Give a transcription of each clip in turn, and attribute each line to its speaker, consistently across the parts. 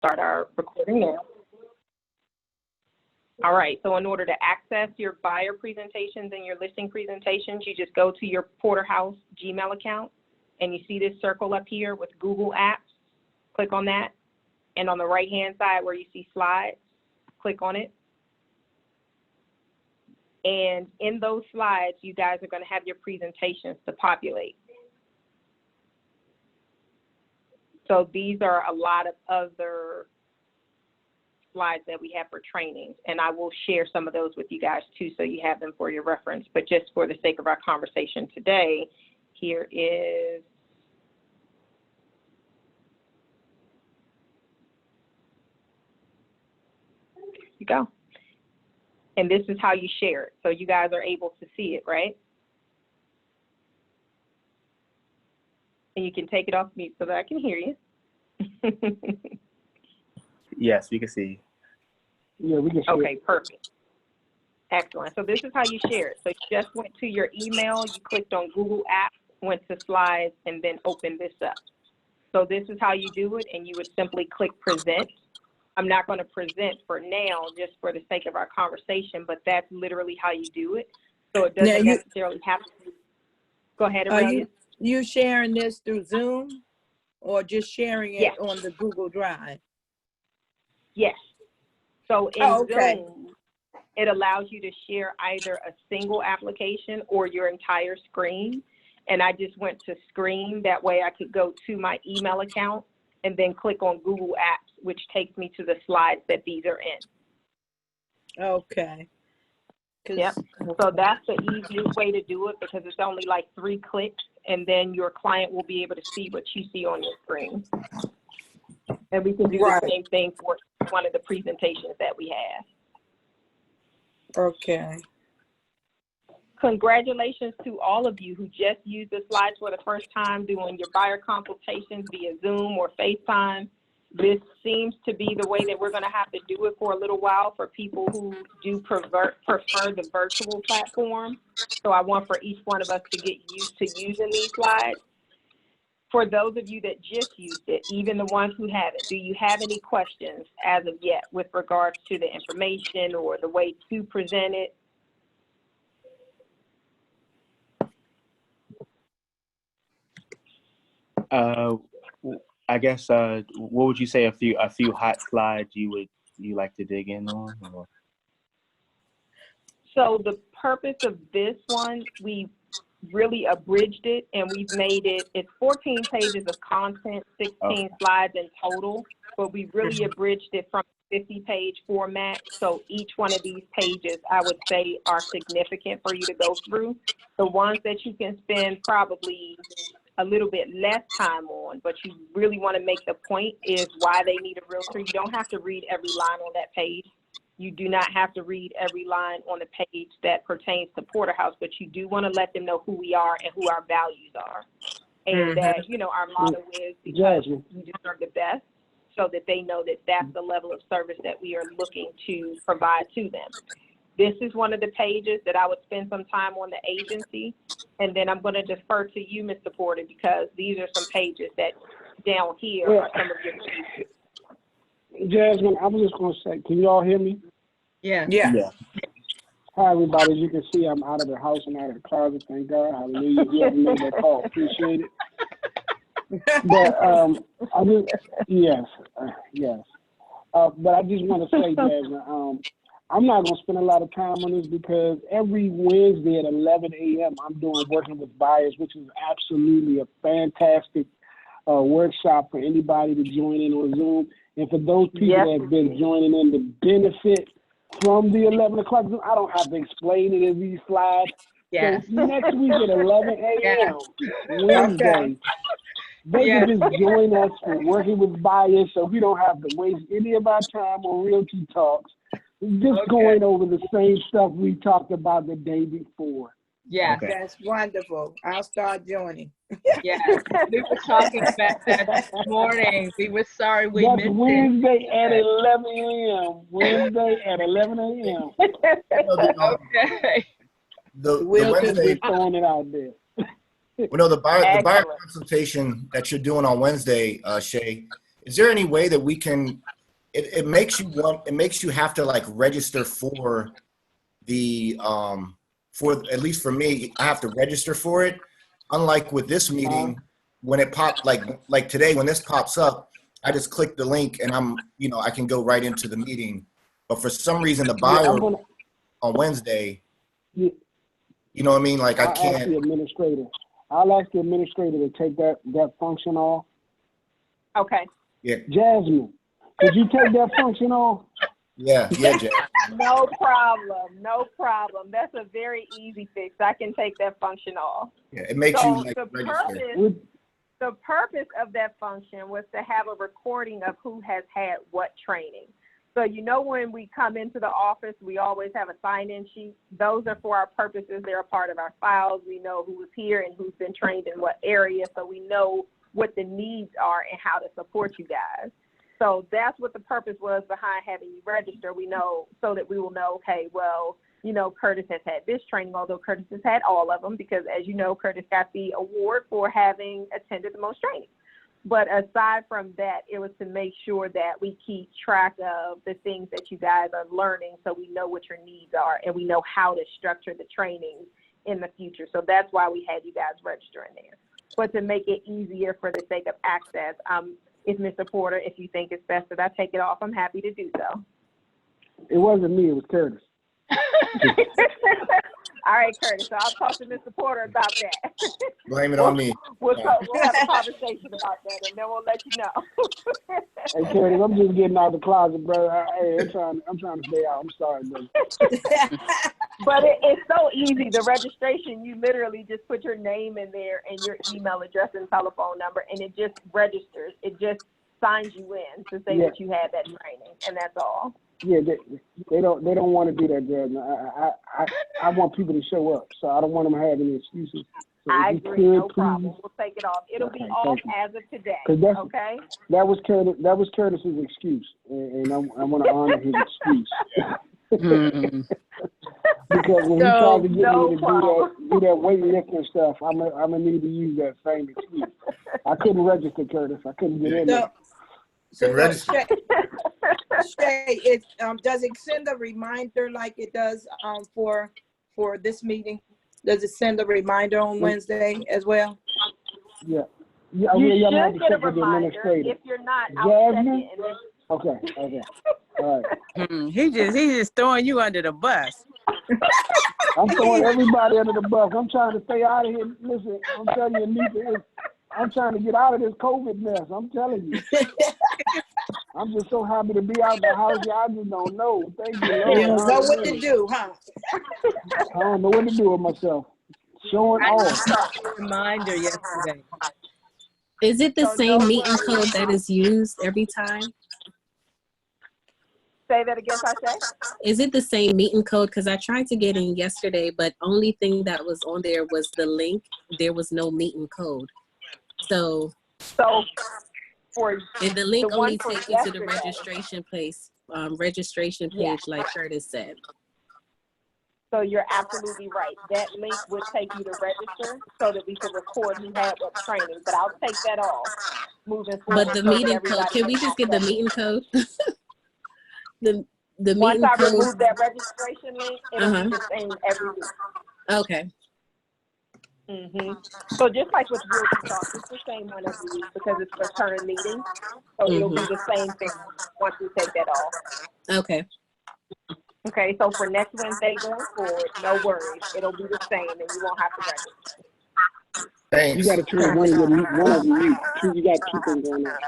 Speaker 1: start our recording now. All right, so in order to access your buyer presentations and your listing presentations, you just go to your Porterhouse Gmail account, and you see this circle up here with Google Apps. Click on that, and on the right-hand side where you see slides, click on it. And in those slides, you guys are going to have your presentations to populate. So these are a lot of other slides that we have for training, and I will share some of those with you guys too, so you have them for your reference. But just for the sake of our conversation today, here is you go. And this is how you share it. So you guys are able to see it, right? And you can take it off mute so that I can hear you.
Speaker 2: Yes, we can see.
Speaker 3: Yeah, we can see.
Speaker 1: Okay, perfect. Excellent. So this is how you share it. So you just went to your email, you clicked on Google Apps, went to slides, and then opened this up. So this is how you do it, and you would simply click present. I'm not going to present for now just for the sake of our conversation, but that's literally how you do it. So it doesn't necessarily have to. Go ahead, Aurelia.
Speaker 4: Are you sharing this through Zoom or just sharing it on the Google Drive?
Speaker 1: Yes. So in Zoom, it allows you to share either a single application or your entire screen. And I just went to screen. That way I could go to my email account and then click on Google Apps, which takes me to the slides that these are in.
Speaker 4: Okay.
Speaker 1: Yep. So that's the easiest way to do it because it's only like 3 clicks, and then your client will be able to see what you see on your screen. And we can do the same thing for one of the presentations that we have.
Speaker 4: Okay.
Speaker 1: Congratulations to all of you who just used the slides for the first time doing your buyer consultations via Zoom or FaceTime. This seems to be the way that we're going to have to do it for a little while for people who do prefer the virtual platform. So I want for each one of us to get used to using these slides. For those of you that just used it, even the ones who haven't, do you have any questions as of yet with regards to the information or the way to present it?
Speaker 2: I guess what would you say a few hot slides you like to dig in on? Or?
Speaker 1: So the purpose of this one, we really abridged it, and we've made it's 14 pages of content, 16 slides in total, but we really abridged it from 50-page format. So each one of these pages, I would say, are significant for you to go through. The ones that you can spend probably a little bit less time on, but you really want to make the point is why they need a realtor. You don't have to read every line on that page. You do not have to read every line on the page that pertains to Porterhouse, but you do want to let them know who we are and who our values are. And that, you know, our motto is because we deserve the best, so that they know that that's the level of service that we are looking to provide to them. This is one of the pages that I would spend some time on the agency, and then I'm going to defer to you, Mr. Porter, because these are some pages that down here are some of your pages.
Speaker 3: Jasmine, I was just going to say, can you all hear me?
Speaker 4: Yeah.
Speaker 3: Hi, everybody. As you can see, I'm out of the house and out of the closet. Thank God. Hallelujah. Whoever made that call, appreciate it. But I just, yes. But I just want to say, Jasmine, I'm not going to spend a lot of time on this because every Wednesday at 11 a.m. I'm doing Working with Buyers, which is absolutely a fantastic workshop for anybody to join in on Zoom. And for those people that have been joining in to benefit from the 11 o'clock Zoom, I don't have to explain it in these slides.
Speaker 4: Yes.
Speaker 3: So next week at 11 a.m. Wednesday, they can just join us for Working with Buyers so we don't have to waste any of our time on Realty Talks. Just going over the same stuff we talked about the day before.
Speaker 4: Yeah, that's wonderful. I'll start joining.
Speaker 5: Yes, we were talking about that this morning. We were sorry we missed it.
Speaker 3: Wednesday at 11 a.m. Wednesday at 11 a.m.
Speaker 5: Okay.
Speaker 6: The Wednesday,
Speaker 3: throwing it out there.
Speaker 6: the buyer consultation that you're doing on Wednesday, Shay, is there any way that we can, it makes you have to like register for the, for, at least for me, I have to register for it. Unlike with this meeting, when it popped, like today, when this pops up, I just click the link and I can go right into the meeting. But for some reason, the bio on Wednesday, you know what I mean? Like I can't.
Speaker 3: Ask the administrator. I'll ask the administrator to take that function off.
Speaker 1: Okay.
Speaker 6: Yeah.
Speaker 3: Jasmine, could you take that function off?
Speaker 6: Yeah, Jasmine.
Speaker 1: No problem. That's a very easy fix. I can take that function off.
Speaker 6: Yeah, it makes you like
Speaker 1: the
Speaker 6: register.
Speaker 1: The purpose of that function was to have a recording of who has had what training. So when we come into the office, we always have a sign-in sheet. Those are for our purposes. They're a part of our files. We know who was here and who's been trained in what area, so we know what the needs are and how to support you guys. So that's what the purpose was behind having you register. We know so that we will know, okay, well, Curtis has had this training, although Curtis has had all of them because, as you know, Curtis got the award for having attended the most training. But aside from that, it was to make sure that we keep track of the things that you guys are learning so we know what your needs are and we know how to structure the training in the future. So that's why we had you guys register in there. But to make it easier for the sake of access, if Mr. Porter, if you think it's best that I take it off, I'm happy to do so.
Speaker 3: It wasn't me, it was Curtis.
Speaker 1: All right, Curtis, so I'll talk to Mr. Porter about that.
Speaker 6: Blame it on me.
Speaker 1: We'll have a conversation about that, and then we'll let you know.
Speaker 3: Hey, Curtis, I'm just getting out of the closet, brother. I'm trying to stay out. I'm sorry, brother.
Speaker 1: But it's so easy. The registration, you literally just put your name in there and your email address and telephone number, and it just registers. It just signs you in to say that you had that training, and that's all.
Speaker 3: Yeah, they don't want to do that, Jasmine. I want people to show up, so I don't want them to have any excuses. So
Speaker 1: I agree. No problem. We'll take it off. It'll be off as of today. Okay.
Speaker 3: That was Curtis's excuse, and I want to honor his excuse. Because when he tried to get me to do that weightlifting stuff, I'm gonna need to use that same excuse. I couldn't register, Curtis. I couldn't get in there.
Speaker 4: So Shay, does it send a reminder like it does for this meeting? Does it send a reminder on Wednesday as well?
Speaker 3: Yeah.
Speaker 1: You should get a reminder. If you're not, I'll check it.
Speaker 3: Okay. All right.
Speaker 7: He just throwing you under the bus.
Speaker 3: I'm throwing everybody under the bus. I'm trying to stay out of here. Listen, I'm telling you, Anita, I'm trying to get out of this COVID mess. I'm telling you. I'm just so happy to be out the house. I just don't know. Thank you, Lord.
Speaker 4: You don't know what to do, huh?
Speaker 3: I don't know what to do with myself. Showing off.
Speaker 5: Reminder yesterday.
Speaker 8: Is it the same meeting code that is used every time?
Speaker 1: Say that again, Sashay?
Speaker 8: Is it the same meeting code? Because I tried to get in yesterday, but only thing that was on there was the link. There was no meeting code. So
Speaker 1: for
Speaker 8: the link only takes you to the registration page, like Curtis said.
Speaker 1: So you're absolutely right. That link would take you to register so that we can record who had what training. But I'll take that off moving forward.
Speaker 8: But the meeting code, can we just get the meeting code? the
Speaker 1: Once
Speaker 8: meeting
Speaker 1: I
Speaker 8: code.
Speaker 1: remove that registration link, it'll be the same every week.
Speaker 8: Okay.
Speaker 1: So just like with Realty Talk, it's the same one every week because it's for current meetings. So it'll be the same thing once we take that off.
Speaker 8: Okay.
Speaker 1: Okay, so for next Wednesday going forward, no worries. It'll be the same and you won't have to register.
Speaker 6: Thanks.
Speaker 3: You got to turn one of your you got two things going on.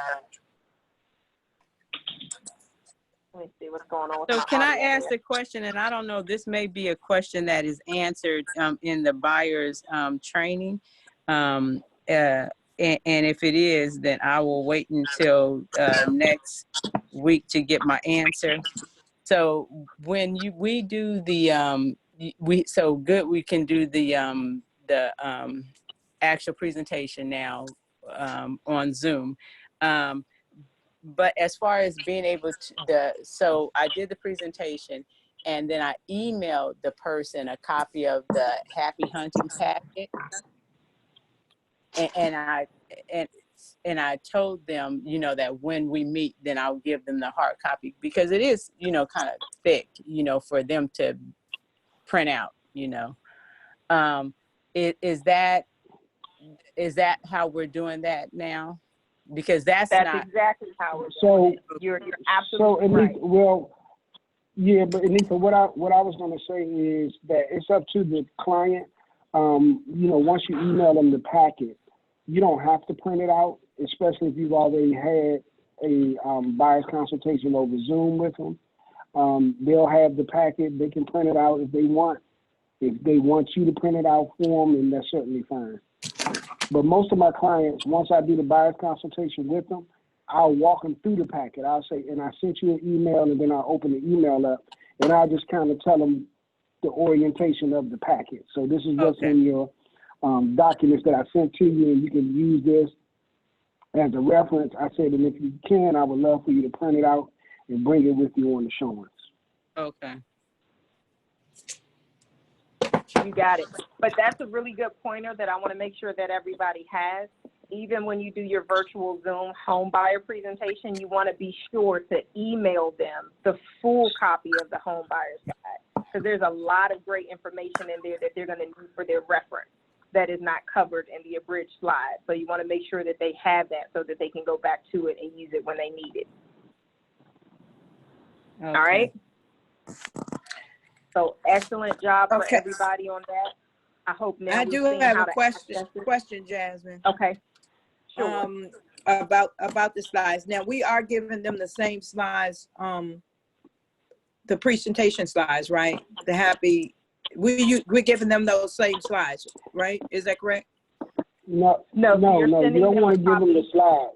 Speaker 1: Let me see what's going on.
Speaker 7: So can I ask the question, and I don't know, this may be a question that is answered in the buyer's training. And if it is, then I will wait until next week to get my answer. So when we do the, we can do the actual presentation now on Zoom. But as far as being able to, so I did the presentation and then I emailed the person a copy of the Happy Hunting packet. And and I told them, you know, that when we meet, then I'll give them the hard copy because it is, you know, kind of thick, you know, for them to print out, you know. Is that how we're doing that now? Because that's not
Speaker 1: exactly how we're
Speaker 3: So,
Speaker 1: doing it. You're
Speaker 3: so
Speaker 1: absolutely right.
Speaker 3: Anita, well, yeah, but Anita, what I was going to say is that it's up to the client. You know, once you email them the packet, you don't have to print it out, especially if you've already had a buyer's consultation over Zoom with them. They'll have the packet. They can print it out if they want. If they want you to print it out for them, then that's certainly fine. But most of my clients, once I do the buyer's consultation with them, I'll walk them through the packet. I'll say, and I sent you an email, and then I'll open the email up, and I'll just kind of tell them the orientation of the packet. So this is what's in your documents that I sent to you, and you can use this as a reference. I said, and if you can, I would love for you to print it out and bring it with you on the showings.
Speaker 7: okay.
Speaker 1: You got it. But that's a really good pointer that I want to make sure that everybody has. Even when you do your virtual Zoom home buyer presentation, you want to be sure to email them the full copy of the home buyer's guide, because there's a lot of great information in there that they're going to need for their reference that is not covered in the abridged slide. So you want to make sure that they have that so that they can go back to it and use it when they need it.
Speaker 7: Okay.
Speaker 1: All right? So excellent job for
Speaker 4: Okay.
Speaker 1: everybody on that. I hope now
Speaker 4: I
Speaker 1: we've
Speaker 4: do
Speaker 1: seen
Speaker 4: have
Speaker 1: how
Speaker 4: a
Speaker 1: to
Speaker 4: question,
Speaker 1: access it.
Speaker 4: Jasmine.
Speaker 1: Okay. Sure.
Speaker 4: About the slides. Now we are giving them the same slides, the presentation slides, right? We're giving them those same slides, right? Is that correct?
Speaker 3: No. You don't want to give them the slides.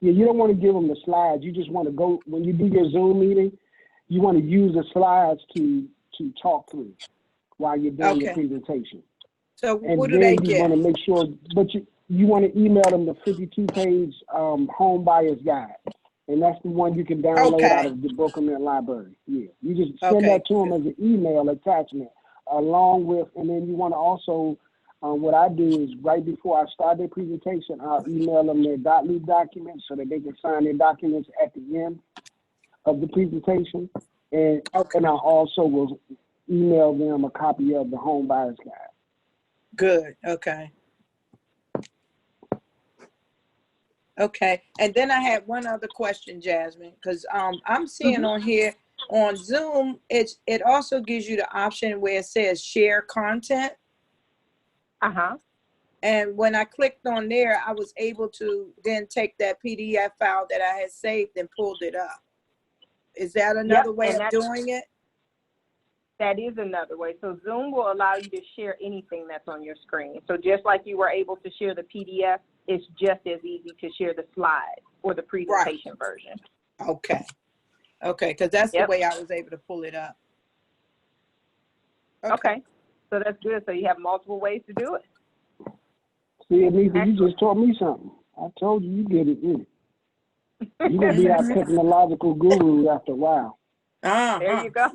Speaker 3: Yeah, you don't want to give them the slides. You just want to go, when you do your Zoom meeting, you want to use the slides to talk through while you're doing your presentation.
Speaker 4: So
Speaker 3: And
Speaker 4: what do they
Speaker 3: then you
Speaker 4: get?
Speaker 3: want to make sure, but you want to email them the 52-page home buyer's guide. And that's the one you can download out of the Broker Mint library. Yeah, you just send that to them as an email attachment along with, and then you want to also, what I do is right before I start their presentation, I'll email them their .loop documents so that they can sign their documents at the end of the presentation. And I also will email them a copy of the home buyer's guide.
Speaker 4: Good. Okay. Okay. And then I had one other question, Jasmine, because I'm seeing on here on Zoom, it also gives you the option where it says share content. And when I clicked on there, I was able to then take that PDF file that I had saved and pulled it up. Is that another way of doing it?
Speaker 1: That is another way. So Zoom will allow you to share anything that's on your screen. So just like you were able to share the PDF, it's just as easy to share the slides or the presentation version.
Speaker 4: Okay. Okay, because that's the way I was able to pull it up.
Speaker 1: Okay. So that's good. So you have multiple ways to do it.
Speaker 3: See, Anita, you just taught me something. I told you get it in. You're going to be our technological guru after a while.
Speaker 1: There you go.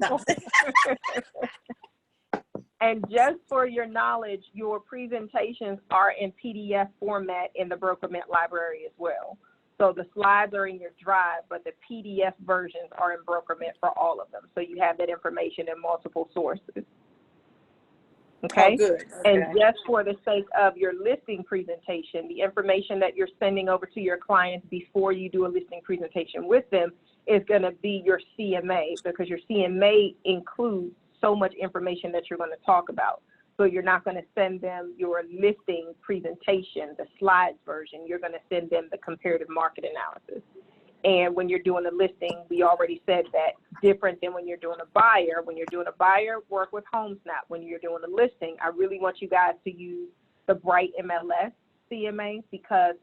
Speaker 1: And just for your knowledge, your presentations are in PDF format in the Broker Mint library as well. So the slides are in your drive, but the PDF versions are in Broker Mint for all of them. So you have that information in multiple sources. Okay?
Speaker 4: Oh, good. Okay.
Speaker 1: And just for the sake of your listing presentation, the information that you're sending over to your clients before you do a listing presentation with them is going to be your CMA, because your CMA includes so much information that you're going to talk about. So you're not going to send them your listing presentation, the slides version. You're going to send them the comparative market analysis. And when you're doing a listing, we already said that different than when you're doing a buyer. When you're doing a buyer, work with HomeSnap. When you're doing a listing, I really want you guys to use the Bright MLS CMA, because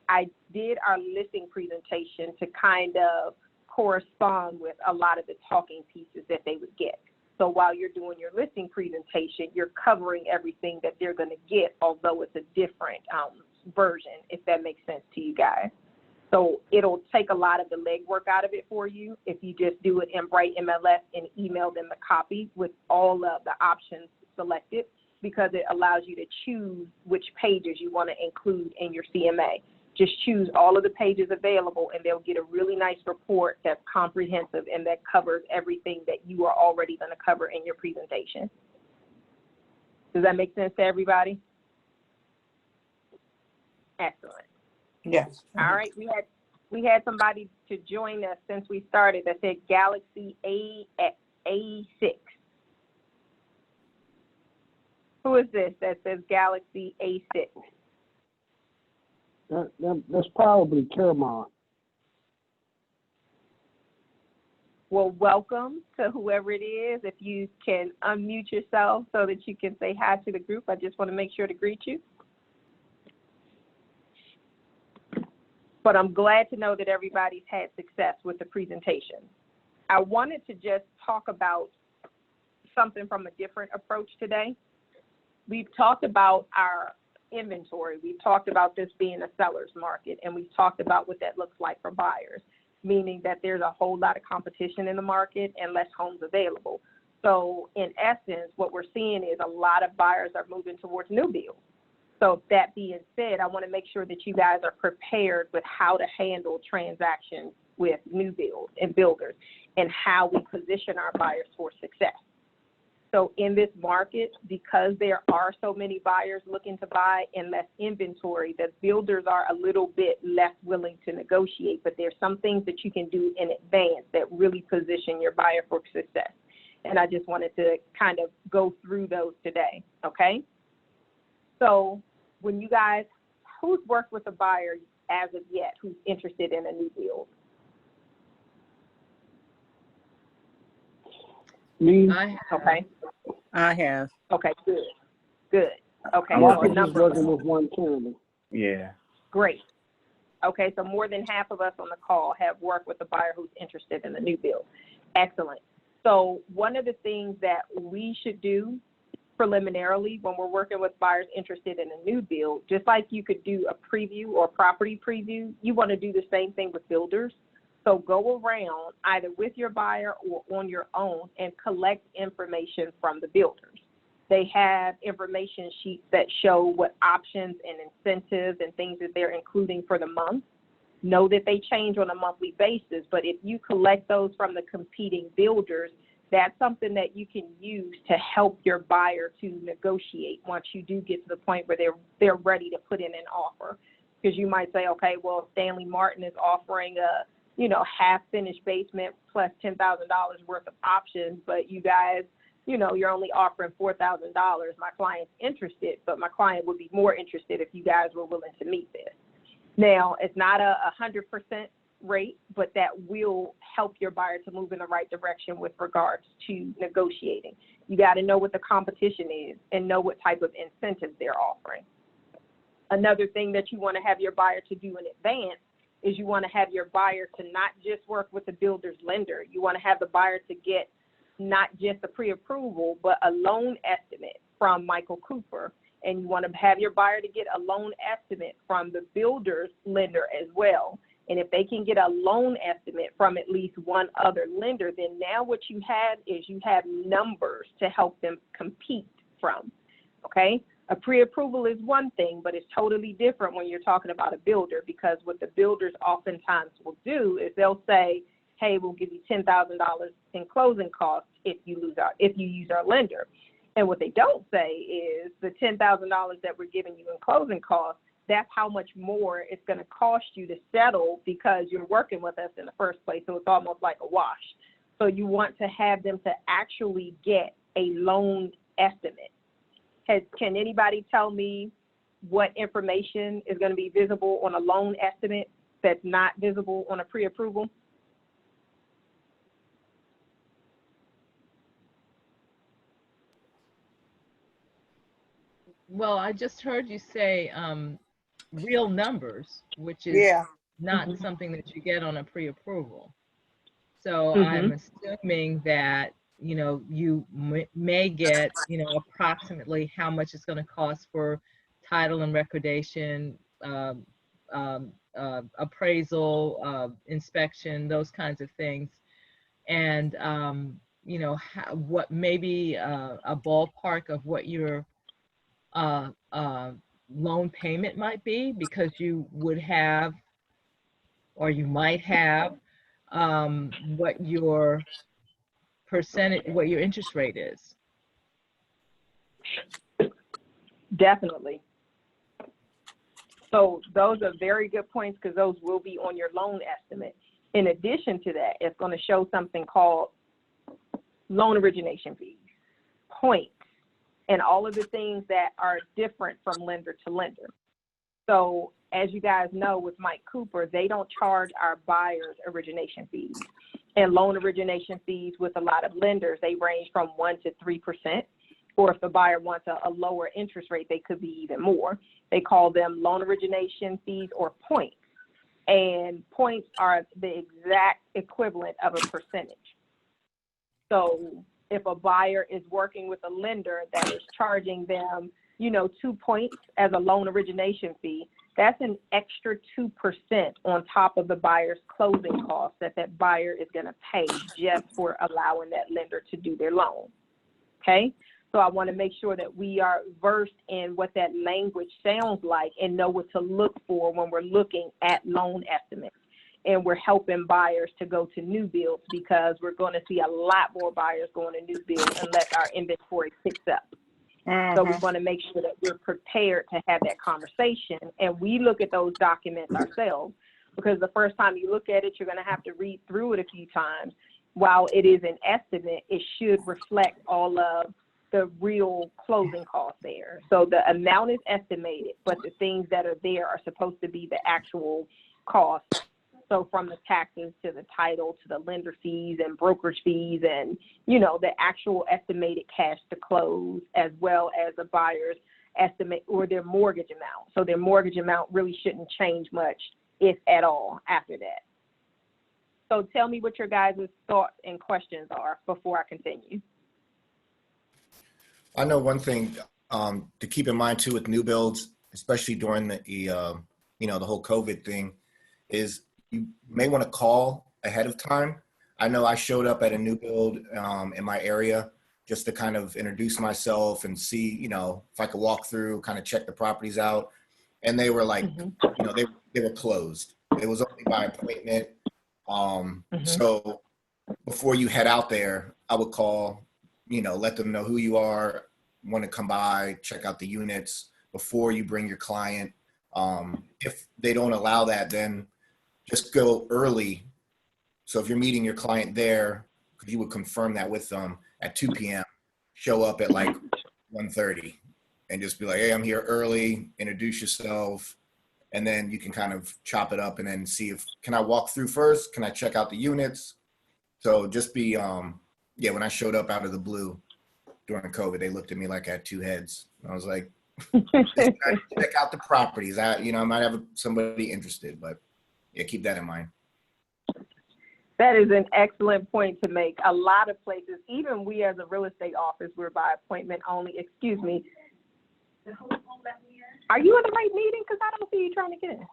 Speaker 1: I did our listing presentation to kind of correspond with a lot of the talking pieces that they would get. So while you're doing your listing presentation, you're covering everything that they're going to get, although it's a different version, if that makes sense to you guys. So it'll take a lot of the legwork out of it for you if you just do it in Bright MLS and email them a copy with all of the options selected. because it allows you to choose which pages you want to include in your CMA. Just choose all of the pages available, and they'll get a really nice report that's comprehensive and that covers everything that you are already going to cover in your presentation. Does that make sense to everybody? Excellent.
Speaker 4: Yes.
Speaker 1: All right, we had somebody to join us since we started that said Galaxy A6. Who is this that says Galaxy A6?
Speaker 3: That's probably Caramon.
Speaker 1: Well, welcome to whoever it is. If you can unmute yourself so that you can say hi to the group, I just want to make sure to greet you. But I'm glad to know that everybody's had success with the presentation. I wanted to just talk about something from a different approach today. We've talked about our inventory. We've talked about this being a seller's market, and we've talked about what that looks like for buyers, meaning that there's a whole lot of competition in the market and less homes available. So in essence, what we're seeing is a lot of buyers are moving towards new builds. So that being said, I want to make sure that you guys are prepared with how to handle transactions with new builds and builders and how we position our buyers for success. So in this market, because there are so many buyers looking to buy and less inventory, the builders are a little bit less willing to negotiate, but there's some things that you can do in advance that really position your buyer for success. And I just wanted to kind of go through those today, okay? So when you guys, who's worked with a buyer as of yet who's interested in a new build?
Speaker 3: Me?
Speaker 1: Okay.
Speaker 7: I have.
Speaker 1: Okay, good. Good. Okay,
Speaker 2: I'm
Speaker 1: so a
Speaker 3: Marcus is
Speaker 1: number.
Speaker 3: working with one candidate.
Speaker 2: Yeah.
Speaker 1: Great. Okay, so more than half of us on the call have worked with a buyer who's interested in a new build. Excellent. So one of the things that we should do preliminarily when we're working with buyers interested in a new build, just like you could do a preview or property preview, you want to do the same thing with builders. So go around either with your buyer or on your own and collect information from the builders. They have information sheets that show what options and incentives and things that they're including for the month. Know that they change on a monthly basis, but if you collect those from the competing builders, that's something that you can use to help your buyer to negotiate once you do get to the point where they're ready to put in an offer. Because you might say, okay, well, Stanley Martin is offering a half-finished basement plus $10,000 worth of options, but you guys, you're only offering $4,000. My client's interested, but my client would be more interested if you guys were willing to meet this. Now, it's not a 100% rate, but that will help your buyer to move in the right direction with regards to negotiating. You got to know what the competition is and know what type of incentives they're offering. Another thing that you want to have your buyer to do in advance is you want to have your buyer to not just work with the builder's lender. You want to have the buyer to get not just a pre-approval, but a loan estimate from Michael Cooper. And you want to have your buyer to get a loan estimate from the builder's lender as well. And if they can get a loan estimate from at least one other lender, then now what you have is you have numbers to help them compete from, okay? A pre-approval is one thing, but it's totally different when you're talking about a builder, because what the builders oftentimes will do is they'll say, hey, we'll give you $10,000 in closing costs if you use our lender. And what they don't say is the $10,000 that we're giving you in closing costs, that's how much more it's going to cost you to settle because you're working with us in the first place. So it's almost like a wash. So you want to have them to actually get a loan estimate. Can anybody tell me what information is going to be visible on a loan estimate that's not visible on a pre-approval?
Speaker 5: Well, I just heard you say real numbers, which is not something that you get on a pre-approval. So I'm assuming that, you may get, approximately how much it's going to cost for title and recordation, appraisal, inspection, those kinds of things. And, what maybe a ballpark of what you're loan payment might be, because you would have, or you might have, what your interest rate is.
Speaker 1: Definitely. So those are very good points, because those will be on your loan estimate. In addition to that, it's going to show something called loan origination fees, points, and all of the things that are different from lender to lender. So as you guys know, with Mike Cooper, they don't charge our buyers origination fees. And loan origination fees with a lot of lenders, they range from 1% to 3%. Or if the buyer wants a lower interest rate, they could be even more. They call them loan origination fees or points. And points are the exact equivalent of a percentage. So if a buyer is working with a lender that is charging them, 2 points as a loan origination fee, that's an extra 2% on top of the buyer's closing costs that buyer is going to pay just for allowing that lender to do their loan. Okay? So I want to make sure that we are versed in what that language sounds like and know what to look for when we're looking at loan estimates. And we're helping buyers to go to new builds, because we're going to see a lot more buyers going to new builds unless our inventory picks up. So we want to make sure that we're prepared to have that conversation, and we look at those documents ourselves, because the first time you look at it, you're going to have to read through it a few times. While it is an estimate, it should reflect all of the real closing costs there. So the amount is estimated, but the things that are there are supposed to be the actual cost. So from the taxes to the title to the lender fees and brokerage fees and, the actual estimated cash to close, as well as the buyer's estimate or their mortgage amount. So their mortgage amount really shouldn't change much, if at all, after that. So tell me what your guys' thoughts and questions are before I continue.
Speaker 6: I know one thing to keep in mind too with new builds, especially during the whole COVID thing, is you may want to call ahead of time. I know I showed up at a new build in my area just to kind of introduce myself and see, if I could walk through, kind of check the properties out. And they were like, they were closed. It was only by appointment. So before you head out there, I would call, let them know who you are, want to come by, check out the units before you bring your client. If they don't allow that, then just go early. So if you're meeting your client there, because you would confirm that with them at 2 p.m., show up at like 1:30 and just be like, hey, I'm here early, introduce yourself, and then you can kind of chop it up and then see can I walk through first? Can I check out the units? So just be, when I showed up out of the blue during COVID, they looked at me like I had two heads. I was like, check out the properties. I might have somebody interested, but yeah, keep that in mind.
Speaker 1: That is an excellent point to make. A lot of places, even we as a real estate office, we're by appointment only. Excuse me. Are you in the right meeting? Because I don't see you trying to get in.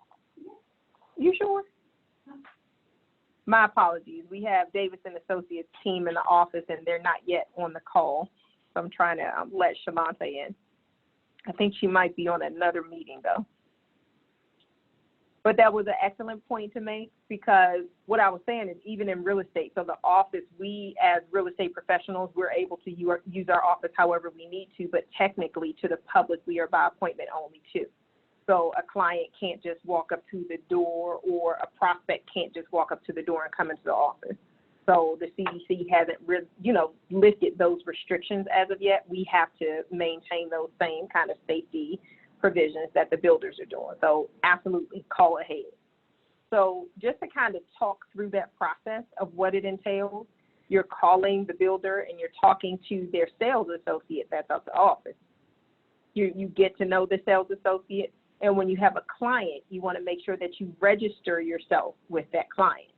Speaker 1: You sure? My apologies. We have Davis and Associates team in the office, and they're not yet on the call. So I'm trying to let Shalanta in. I think she might be on another meeting, though. But that was an excellent point to make, because what I was saying is even in real estate, so the office, we as real estate professionals, we're able to use our office however we need to, but technically to the public, we are by appointment only too. So a client can't just walk up to the door, or a prospect can't just walk up to the door and come into the office. So the CDC hasn't, lifted those restrictions as of yet. We have to maintain those same kind of safety provisions that the builders are doing. So absolutely call ahead. So just to kind of talk through that process of what it entails, you're calling the builder and you're talking to their sales associate that's at the office. You get to know the sales associate, and when you have a client, you want to make sure that you register yourself with that client.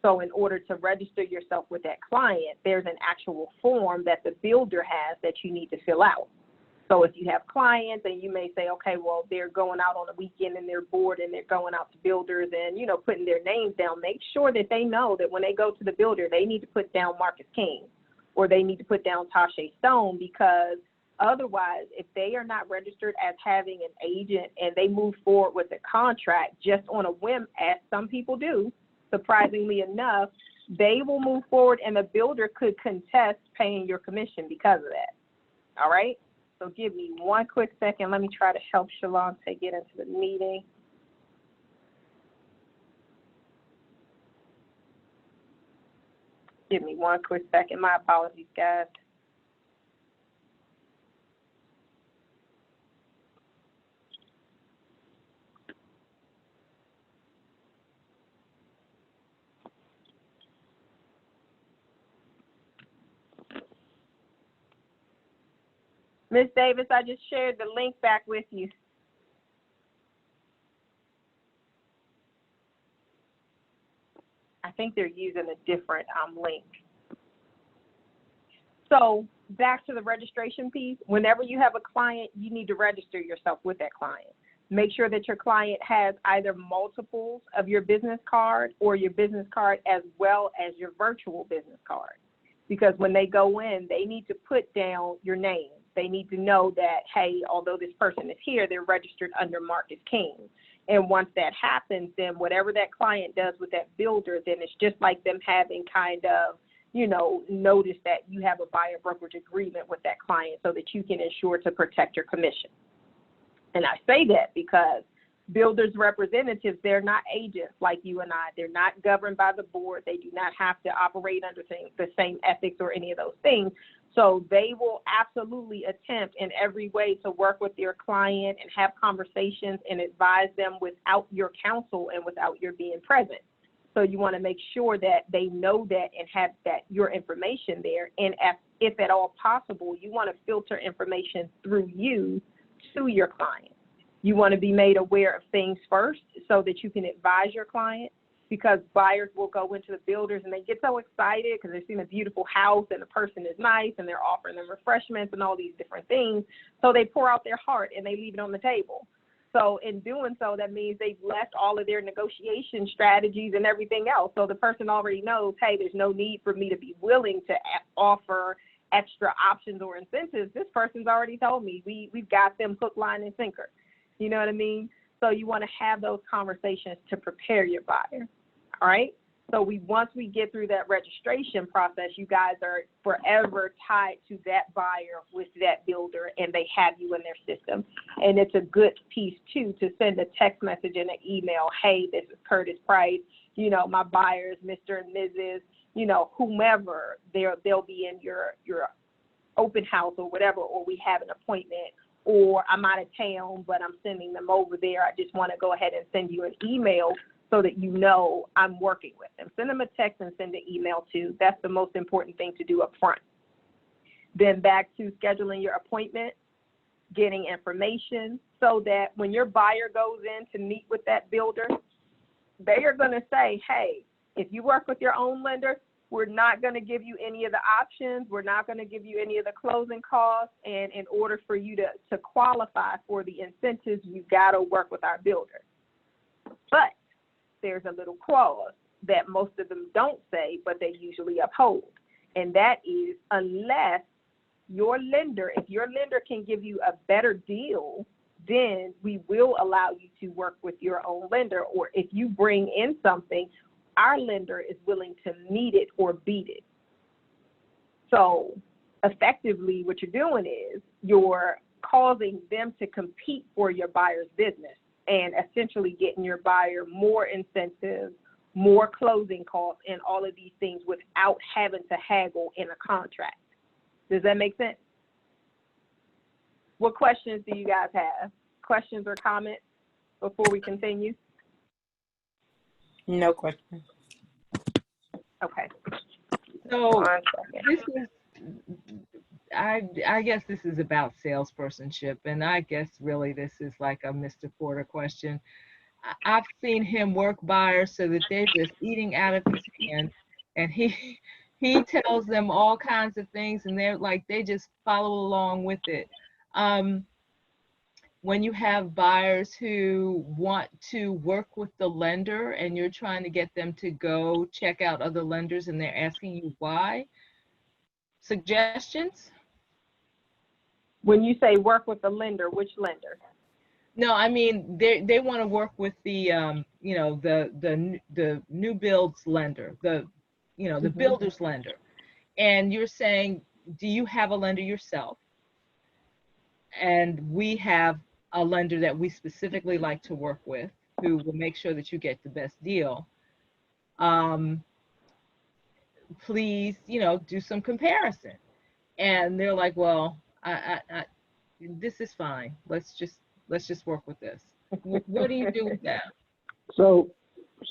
Speaker 1: So in order to register yourself with that client, there's an actual form that the builder has that you need to fill out. So if you have clients and you may say, okay, well, they're going out on the weekend and they're bored and they're going out to builders and, putting their names down, make sure that they know that when they go to the builder, they need to put down Marcus King, or they need to put down Tasha Stone, because Otherwise, if they are not registered as having an agent and they move forward with the contract just on a whim, as some people do, surprisingly enough, they will move forward and the builder could contest paying your commission because of that. All right? So give me one quick second. Let me try to help Shalonte get into the meeting. Give me one quick second. My apologies, guys. Ms. Davis, I just shared the link back with you. I think they're using a different link. So back to the registration piece, whenever you have a client, you need to register yourself with that client. Make sure that your client has either multiples of your business card or your business card as well as your virtual business card. Because when they go in, they need to put down your name. They need to know that, hey, although this person is here, they're registered under Marcus King. And once that happens, then whatever that client does with that builder, then it's just like them having kind of, you know, notice that you have a buyer brokerage agreement with that client so that you can ensure to protect your commission. And I say that because builders representatives, they're not agents like you and I. They're not governed by the board. They do not have to operate under the same ethics or any of those things. So they will absolutely attempt in every way to work with your client and have conversations and advise them without your counsel and without your being present. So you want to make sure that they know that and have that your information there. And if at all possible, you want to filter information through you to your client. You want to be made aware of things first so that you can advise your client, because buyers will go into the builders and they get so excited because they've seen a beautiful house and the person is nice and they're offering them refreshments and all these different things. So they pour out their heart and they leave it on the table. So in doing so, that means they've left all of their negotiation strategies and everything else. So the person already knows, hey, there's no need for me to be willing to offer extra options or incentives. This person's already told me we've got them hook, line, and sinker. You know what I mean? So you want to have those conversations to prepare your buyer. All right? So once we get through that registration process, you guys are forever tied to that buyer with that builder, and they have you in their system. And it's a good piece, too, to send a text message and an email. Hey, this is Curtis Price. You know, my buyers, Mr. and Mrs., you know, whomever, they'll be in your open house or whatever, or we have an appointment, or I'm out of town, but I'm sending them over there. I just want to go ahead and send you an email so that you know I'm working with them. Send them a text and send an email too. That's the most important thing to do up front. Then back to scheduling your appointment, getting information so that when your buyer goes in to meet with that builder, they are going to say, hey, if you work with your own lender, we're not going to give you any of the options. We're not going to give you any of the closing costs. And in order for you to qualify for the incentives, you've got to work with our builder. But there's a little clause that most of them don't say, but they usually uphold. And that is, unless your lender, if your lender can give you a better deal, then we will allow you to work with your own lender. Or if you bring in something, our lender is willing to meet it or beat it. So effectively, what you're doing is you're causing them to compete for your buyer's business and essentially getting your buyer more incentives, more closing costs, and all of these things without having to haggle in a contract. Does that make sense? What questions do you guys have? Questions or comments before we continue?
Speaker 7: No question.
Speaker 5: Okay. So this is, I guess this is about salespersonship, and I guess really this is like a Mr. Porter question. I've seen him work buyers so that they're just eating out of his hand, and he tells them all kinds of things, and they're like, they just follow along with it. When you have buyers who want to work with the lender and you're trying to get them to go check out other lenders and they're asking you why, suggestions?
Speaker 1: When you say work with the lender, which lender?
Speaker 5: No, I mean they want to work with the you know, the new builds lender, the builder's lender. And you're saying, do you have a lender yourself? And we have a lender that we specifically like to work with, who will make sure that you get the best deal. Please, do some comparison. And they're like, well, I this is fine. Let's just work with this. What do you do with that?
Speaker 3: So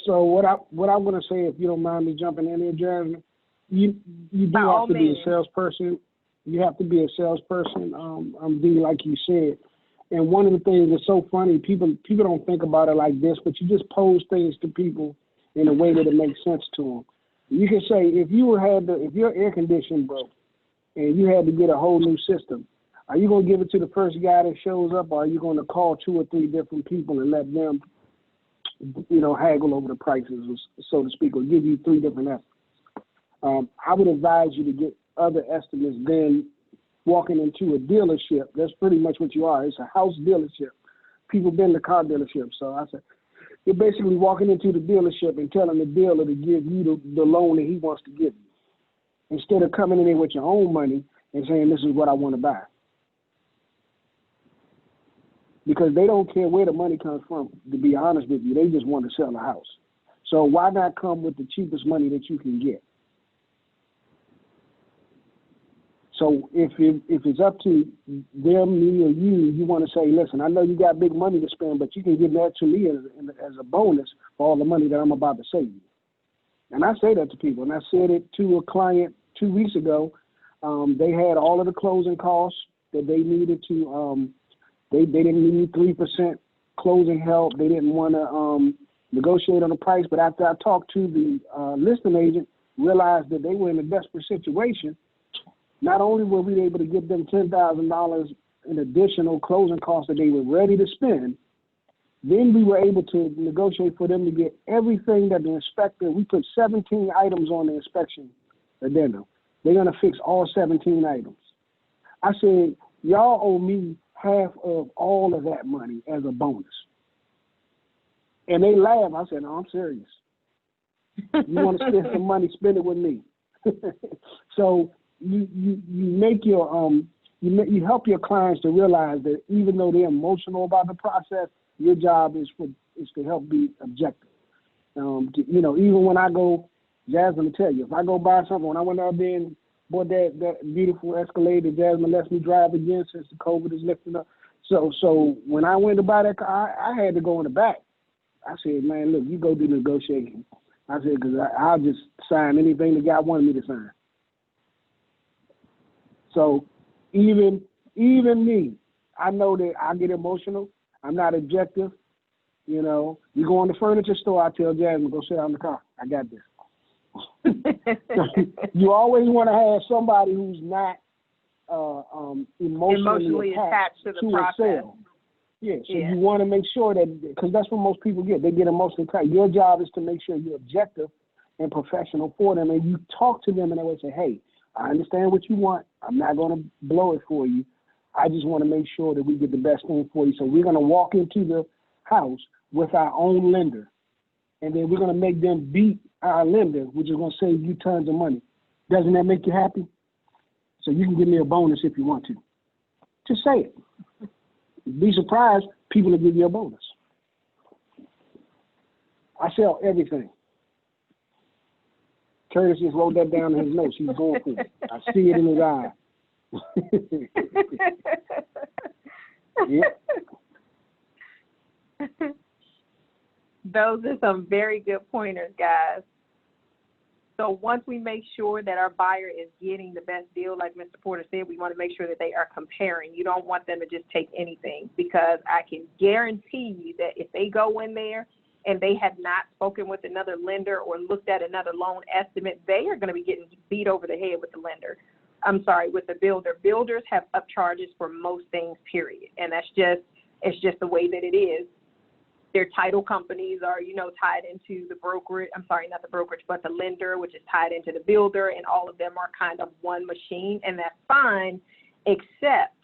Speaker 3: what I'm gonna say, if you don't mind me jumping in here, Jasmine, you do have to be a salesperson. You have to be a salesperson. Dee, like you said. And one of the things that's so funny, people don't think about it like this, but you just pose things to people in a way that it makes sense to them. You can say, if your air conditioning broke and you had to get a whole new system, are you going to give it to the first guy that shows up, or are you going to call 2 or 3 different people and let them, haggle over the prices, so to speak, or give you 3 different estimates? I would advise you to get other estimates than walking into a dealership. That's pretty much what you are. It's a house dealership. People been to car dealerships. So I said, you're basically walking into the dealership and telling the dealer to give you the loan that he wants to give you, instead of coming in there with your own money and saying, this is what I want to buy. Because they don't care where the money comes from, to be honest with you. They just want to sell a house. So why not come with the cheapest money that you can get? So if it's up to them, me, or you want to say, listen, I know you got big money to spend, but you can give that to me as a bonus for all the money that I'm about to save you. And I say that to people. And I said it to a client 2 weeks ago. They had all of the closing costs that they needed to. They didn't need 3% closing help. They didn't want to negotiate on the price. But after I talked to the listing agent, realized that they were in a desperate situation. Not only were we able to give them $10,000 in additional closing costs that they were ready to spend, then we were able to negotiate for them to get everything that the inspector, we put 17 items on the inspection addendum. They're going to fix all 17 items. I said, y'all owe me half of all of that money as a bonus. And they laughed. I said, no, I'm serious. You want to spend some money, spend it with me. So you make your you help your clients to realize that even though they're emotional about the process, your job is to help be objective. Even when I go, Jasmine will tell you, if I go buy something, when I went out there and bought that beautiful Escalade that Jasmine lets me drive again since the COVID is lifting up. So when I went to buy that car, I had to go in the back. I said, man, look, you go do the negotiation. I said, because I'll just sign anything the guy wanted me to sign. So even me, I know that I get emotional. I'm not objective. You go in the furniture store, I tell Jasmine, go sit down in the car. I got this. You always want to have somebody who's not emotionally attached to the process. Yeah, so you want to make sure that, because that's what most people get. They get emotionally attached. Your job is to make sure you're objective and professional for them, and you talk to them in a way and say, hey, I understand what you want. I'm not going to blow it for you. I just want to make sure that we get the best thing for you. So we're going to walk into the house with our own lender, and then we're going to make them beat our lender, which is going to save you tons of money. Doesn't that make you happy? So you can give me a bonus if you want to. Just say it. Be surprised, people will give you a bonus. I sell everything. Curtis just wrote that down in his notes. He's going for it. I see it in his eye. Yeah.
Speaker 1: Those are some very good pointers, guys. So once we make sure that our buyer is getting the best deal, like Mr. Porter said, we want to make sure that they are comparing. You don't want them to just take anything, because I can guarantee you that if they go in there and they have not spoken with another lender or looked at another loan estimate, they are going to be getting beat over the head with the lender. With the builder. Builders have upcharges for most things, period. And it's just the way that it is. Their title companies are, tied into the brokerage. Not the brokerage, but the lender, which is tied into the builder, and all of them are kind of one machine, and that's fine, except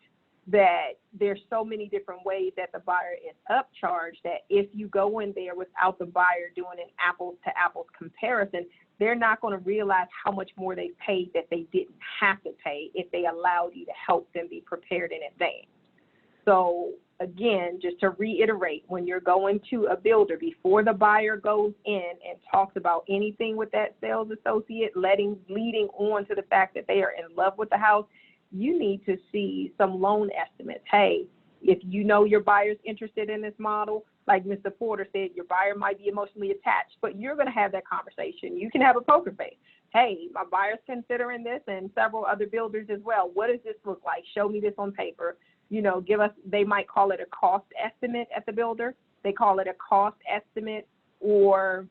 Speaker 1: that there's so many different ways that the buyer is upcharged that if you go in there without the buyer doing an apples to apples comparison, they're not going to realize how much more they paid that they didn't have to pay if they allowed you to help them be prepared in advance. So again, just to reiterate, when you're going to a builder, before the buyer goes in and talks about anything with that sales associate, leading on to the fact that they are in love with the house, you need to see some loan estimates. Hey, if you know your buyer's interested in this model, like Mr. Porter said, your buyer might be emotionally attached, but you're going to have that conversation. You can have a poker face. Hey, my buyer's considering this, and several other builders as well. What does this look like? Show me this on paper. You know, they might call it a cost estimate at the builder. They call it a cost estimate, or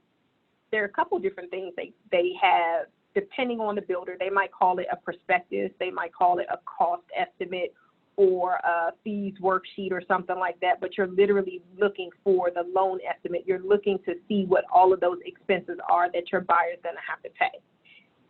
Speaker 1: there are a couple different things they have. Depending on the builder, they might call it a prospectus, they might call it a cost estimate or a fees worksheet or something like that, but you're literally looking for the loan estimate. You're looking to see what all of those expenses are that your buyer's gonna have to pay.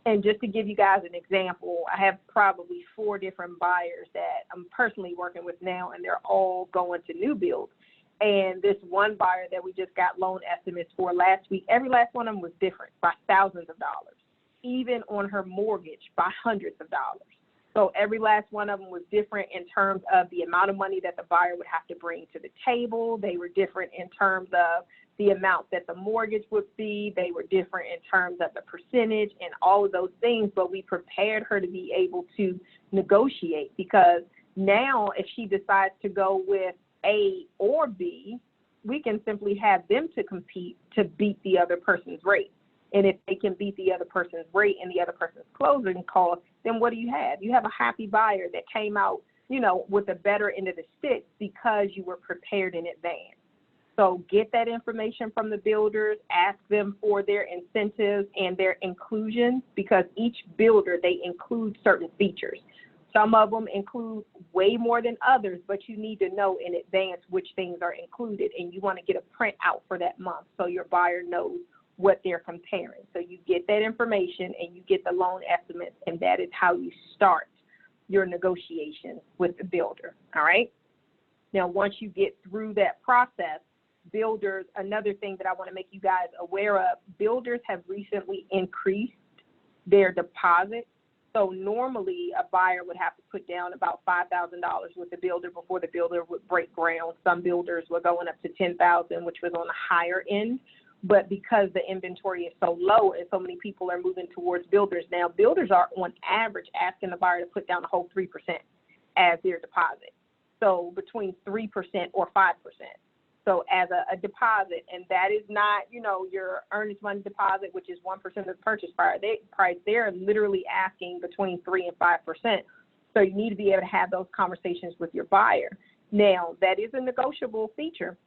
Speaker 1: And just to give you guys an example, I have probably 4 different buyers that I'm personally working with now, and they're all going to new builds. And this one buyer that we just got loan estimates for last week, every last one of them was different by thousands of dollars. Even on her mortgage by hundreds of dollars. So every last one of them was different in terms of the amount of money that the buyer would have to bring to the table. They were different in terms of the amount that the mortgage would be. They were different in terms of the percentage and all of those things, but we prepared her to be able to negotiate, because now if she decides to go with A or B, we can simply have them to compete to beat the other person's rate. And if they can beat the other person's rate and the other person's closing cost, then what do you have? You have a happy buyer that came out, you know, with a better end of the stick because you were prepared in advance. So get that information from the builders, ask them for their incentives and their inclusions, because each builder, they include certain features. Some of them include way more than others, but you need to know in advance which things are included, and you want to get a print out for that month so your buyer knows what they're comparing. So you get that information and you get the loan estimates, and that is how you start your negotiations with the builder, all right? Now, once you get through that process, builders, another thing that I want to make you guys aware of, builders have recently increased their deposit. So normally a buyer would have to put down about $5,000 with the builder before the builder would break ground. Some builders were going up to $10,000, which was on the higher end. But because the inventory is so low and so many people are moving towards builders now, builders are on average asking the buyer to put down a whole 3% as their deposit. So between 3% or 5%. So as a deposit, and that is not, you know, your earnest money deposit, which is 1% of the purchase price. They're literally asking between 3 and 5%. So you need to be able to have those conversations with your buyer. Now, that is a negotiable feature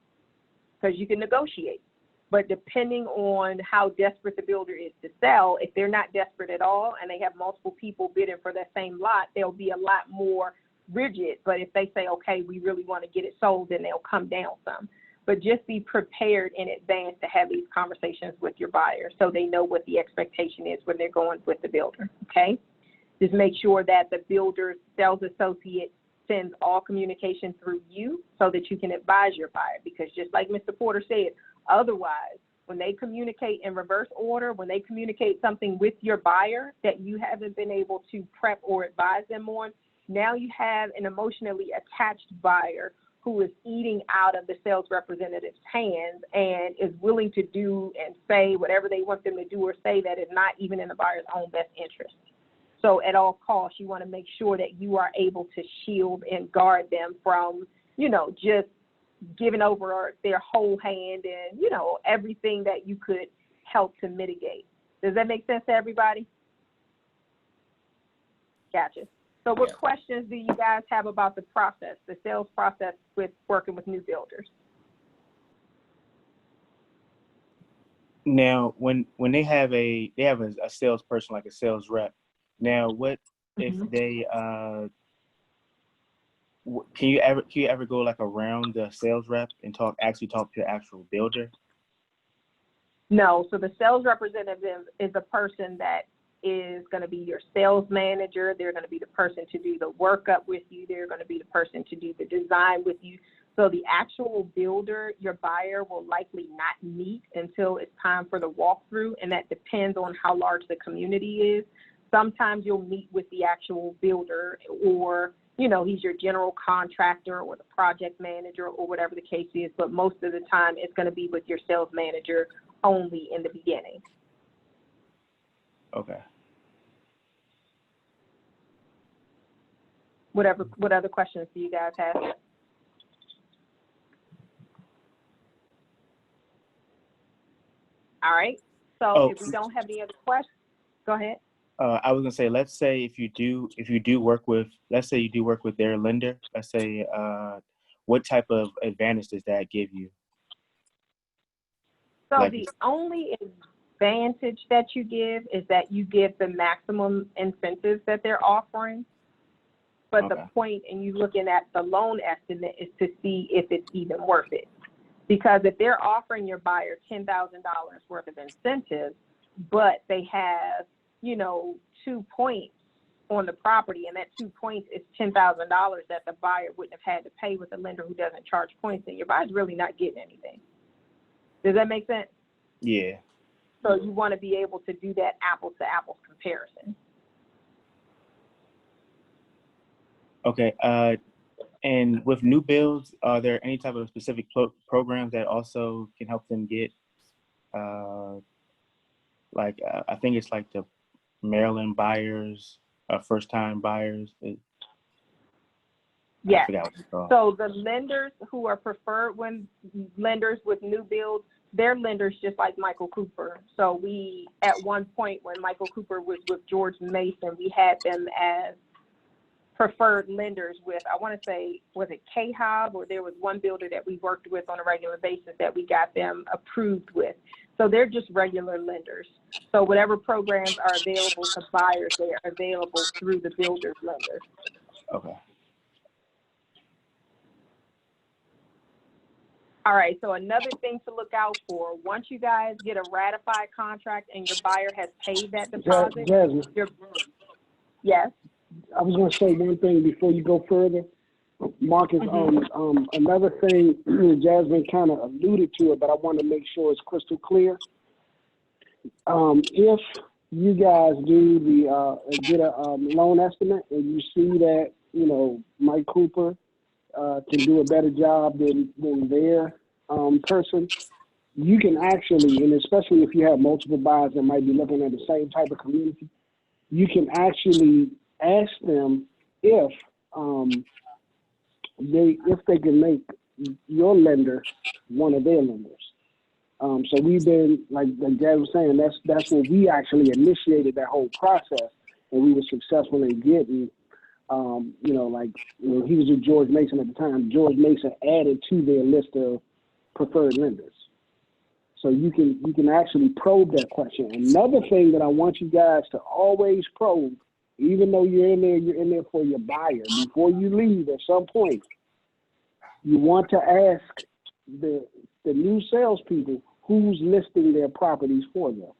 Speaker 1: because you can negotiate. But depending on how desperate the builder is to sell, if they're not desperate at all and they have multiple people bidding for that same lot, they'll be a lot more rigid. But if they say, okay, we really want to get it sold, then they'll come down some. But just be prepared in advance to have these conversations with your buyer so they know what the expectation is when they're going with the builder, okay? Just make sure that the builder's sales associate sends all communication through you so that you can advise your buyer, because just like Mr. Porter said, otherwise, when they communicate in reverse order, when they communicate something with your buyer that you haven't been able to prep or advise them on, now you have an emotionally attached buyer who is eating out of the sales representative's hands and is willing to do and say whatever they want them to do or say that is not even in the buyer's own best interest. So at all costs, you want to make sure that you are able to shield and guard them from, you know, just giving over their whole hand and, you know, everything that you could help to mitigate. Does that make sense to everybody? Gotcha. So what questions do you guys have about the process, the sales process with working with new builders?
Speaker 2: Now, when they have a salesperson, like a sales rep, now what if they can you ever go like around the sales rep and actually talk to the actual builder?
Speaker 1: No. So the sales representative is a person that is going to be your sales manager. They're going to be the person to do the workup with you. They're going to be the person to do the design with you. So the actual builder, your buyer, will likely not meet until it's time for the walkthrough, and that depends on how large the community is. Sometimes you'll meet with the actual builder, or, you know, he's your general contractor or the project manager or whatever the case is, but most of the time it's going to be with your sales manager only in the beginning.
Speaker 2: Okay.
Speaker 1: What other questions do you guys have? All right. So if we don't have any other questions, go ahead.
Speaker 2: I was gonna say, let's say if you do work with, let's say you do work with their lender, let's say, what type of advantage does that give you?
Speaker 1: So
Speaker 2: Like,
Speaker 1: the only advantage that you give is that you give the maximum incentives that they're offering. But
Speaker 2: okay.
Speaker 1: the point in you looking at the loan estimate is to see if it's even worth it. Because if they're offering your buyer $10,000 worth of incentives, but they have, you know, 2 points on the property, and that 2 points is $10,000 that the buyer wouldn't have had to pay with a lender who doesn't charge points, then your buyer's really not getting anything. Does that make sense?
Speaker 2: Yeah.
Speaker 1: So you want to be able to do that apples to apples comparison.
Speaker 2: Okay. And with new builds, are there any type of specific programs that also can help them get, I think it's like the Maryland buyers, first-time buyers?
Speaker 1: Yes.
Speaker 2: I forgot what it's called.
Speaker 1: So the lenders who are preferred when lenders with new builds, they're lenders just like Michael Cooper. So we, at one point when Michael Cooper was with George Mason, we had them as preferred lenders with, I want to say, was it K-Hob, or there was one builder that we worked with on a regular basis that we got them approved with. So they're just regular lenders. So whatever programs are available to buyers, they are available through the builder's lender.
Speaker 2: Okay.
Speaker 1: All right, so another thing to look out for, once you guys get a ratified contract and your buyer has paid that deposit,
Speaker 3: Jasmine,
Speaker 1: yes?
Speaker 3: I was going to say one thing before you go further. Marcus, another thing, Jasmine kind of alluded to it, but I want to make sure it's crystal clear. If you guys do get a loan estimate and you see that, you know, Mike Cooper can do a better job than their person, you can actually, and especially if you have multiple buyers that might be looking at the same type of community, you can actually ask them if they can make your lender one of their lenders. So we've been, like Jazz was saying, that's where we actually initiated that whole process, and we were successful in getting, he was with George Mason at the time. George Mason added to their list of preferred lenders. So you can actually probe that question. Another thing that I want you guys to always probe, even though you're in there for your buyer, before you leave at some point, you want to ask the new salespeople who's listing their properties for them.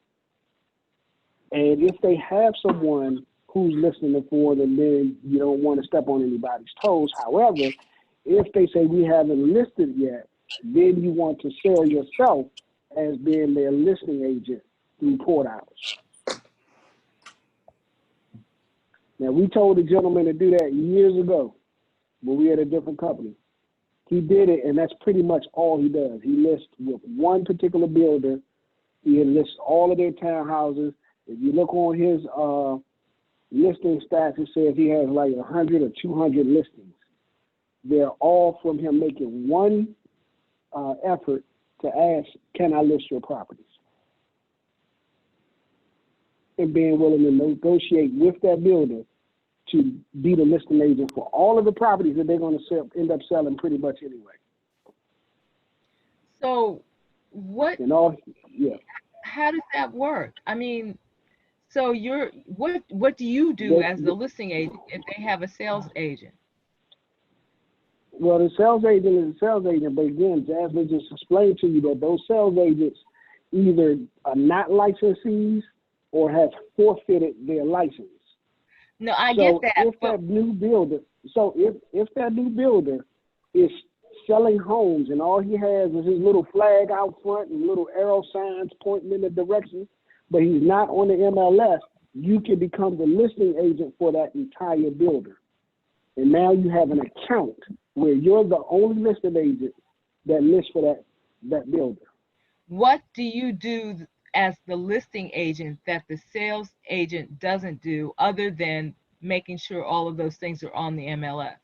Speaker 3: And if they have someone who's listing it for them, then you don't want to step on anybody's toes. However, if they say we haven't listed yet, then you want to sell yourself as being their listing agent through port hours. Now, we told the gentleman to do that years ago when we had a different company. He did it, and that's pretty much all he does. He lists with one particular builder. He lists all of their townhouses. If you look on his listing stats, it says he has like 100 or 200 listings. They're all from him making one effort to ask, can I list your properties? And being willing to negotiate with that builder to be the listing agent for all of the properties that they're going to end up selling pretty much anyway.
Speaker 5: So how does that work? I mean, so what do you do as the listing agent if they have a sales agent?
Speaker 3: Well, the sales agent is a sales agent, but again, Jasmine just explained to you that those sales agents either are not licensees or has forfeited their license.
Speaker 5: No, I get that.
Speaker 3: If that new builder, if that new builder is selling homes and all he has is his little flag out front and little arrow signs pointing in the direction, but he's not on the MLS, you can become the listing agent for that entire builder. And now you have an account where you're the only listing agent that lists for that builder.
Speaker 5: What do you do as the listing agent that the sales agent doesn't do, other than making sure all of those things are on the MLS?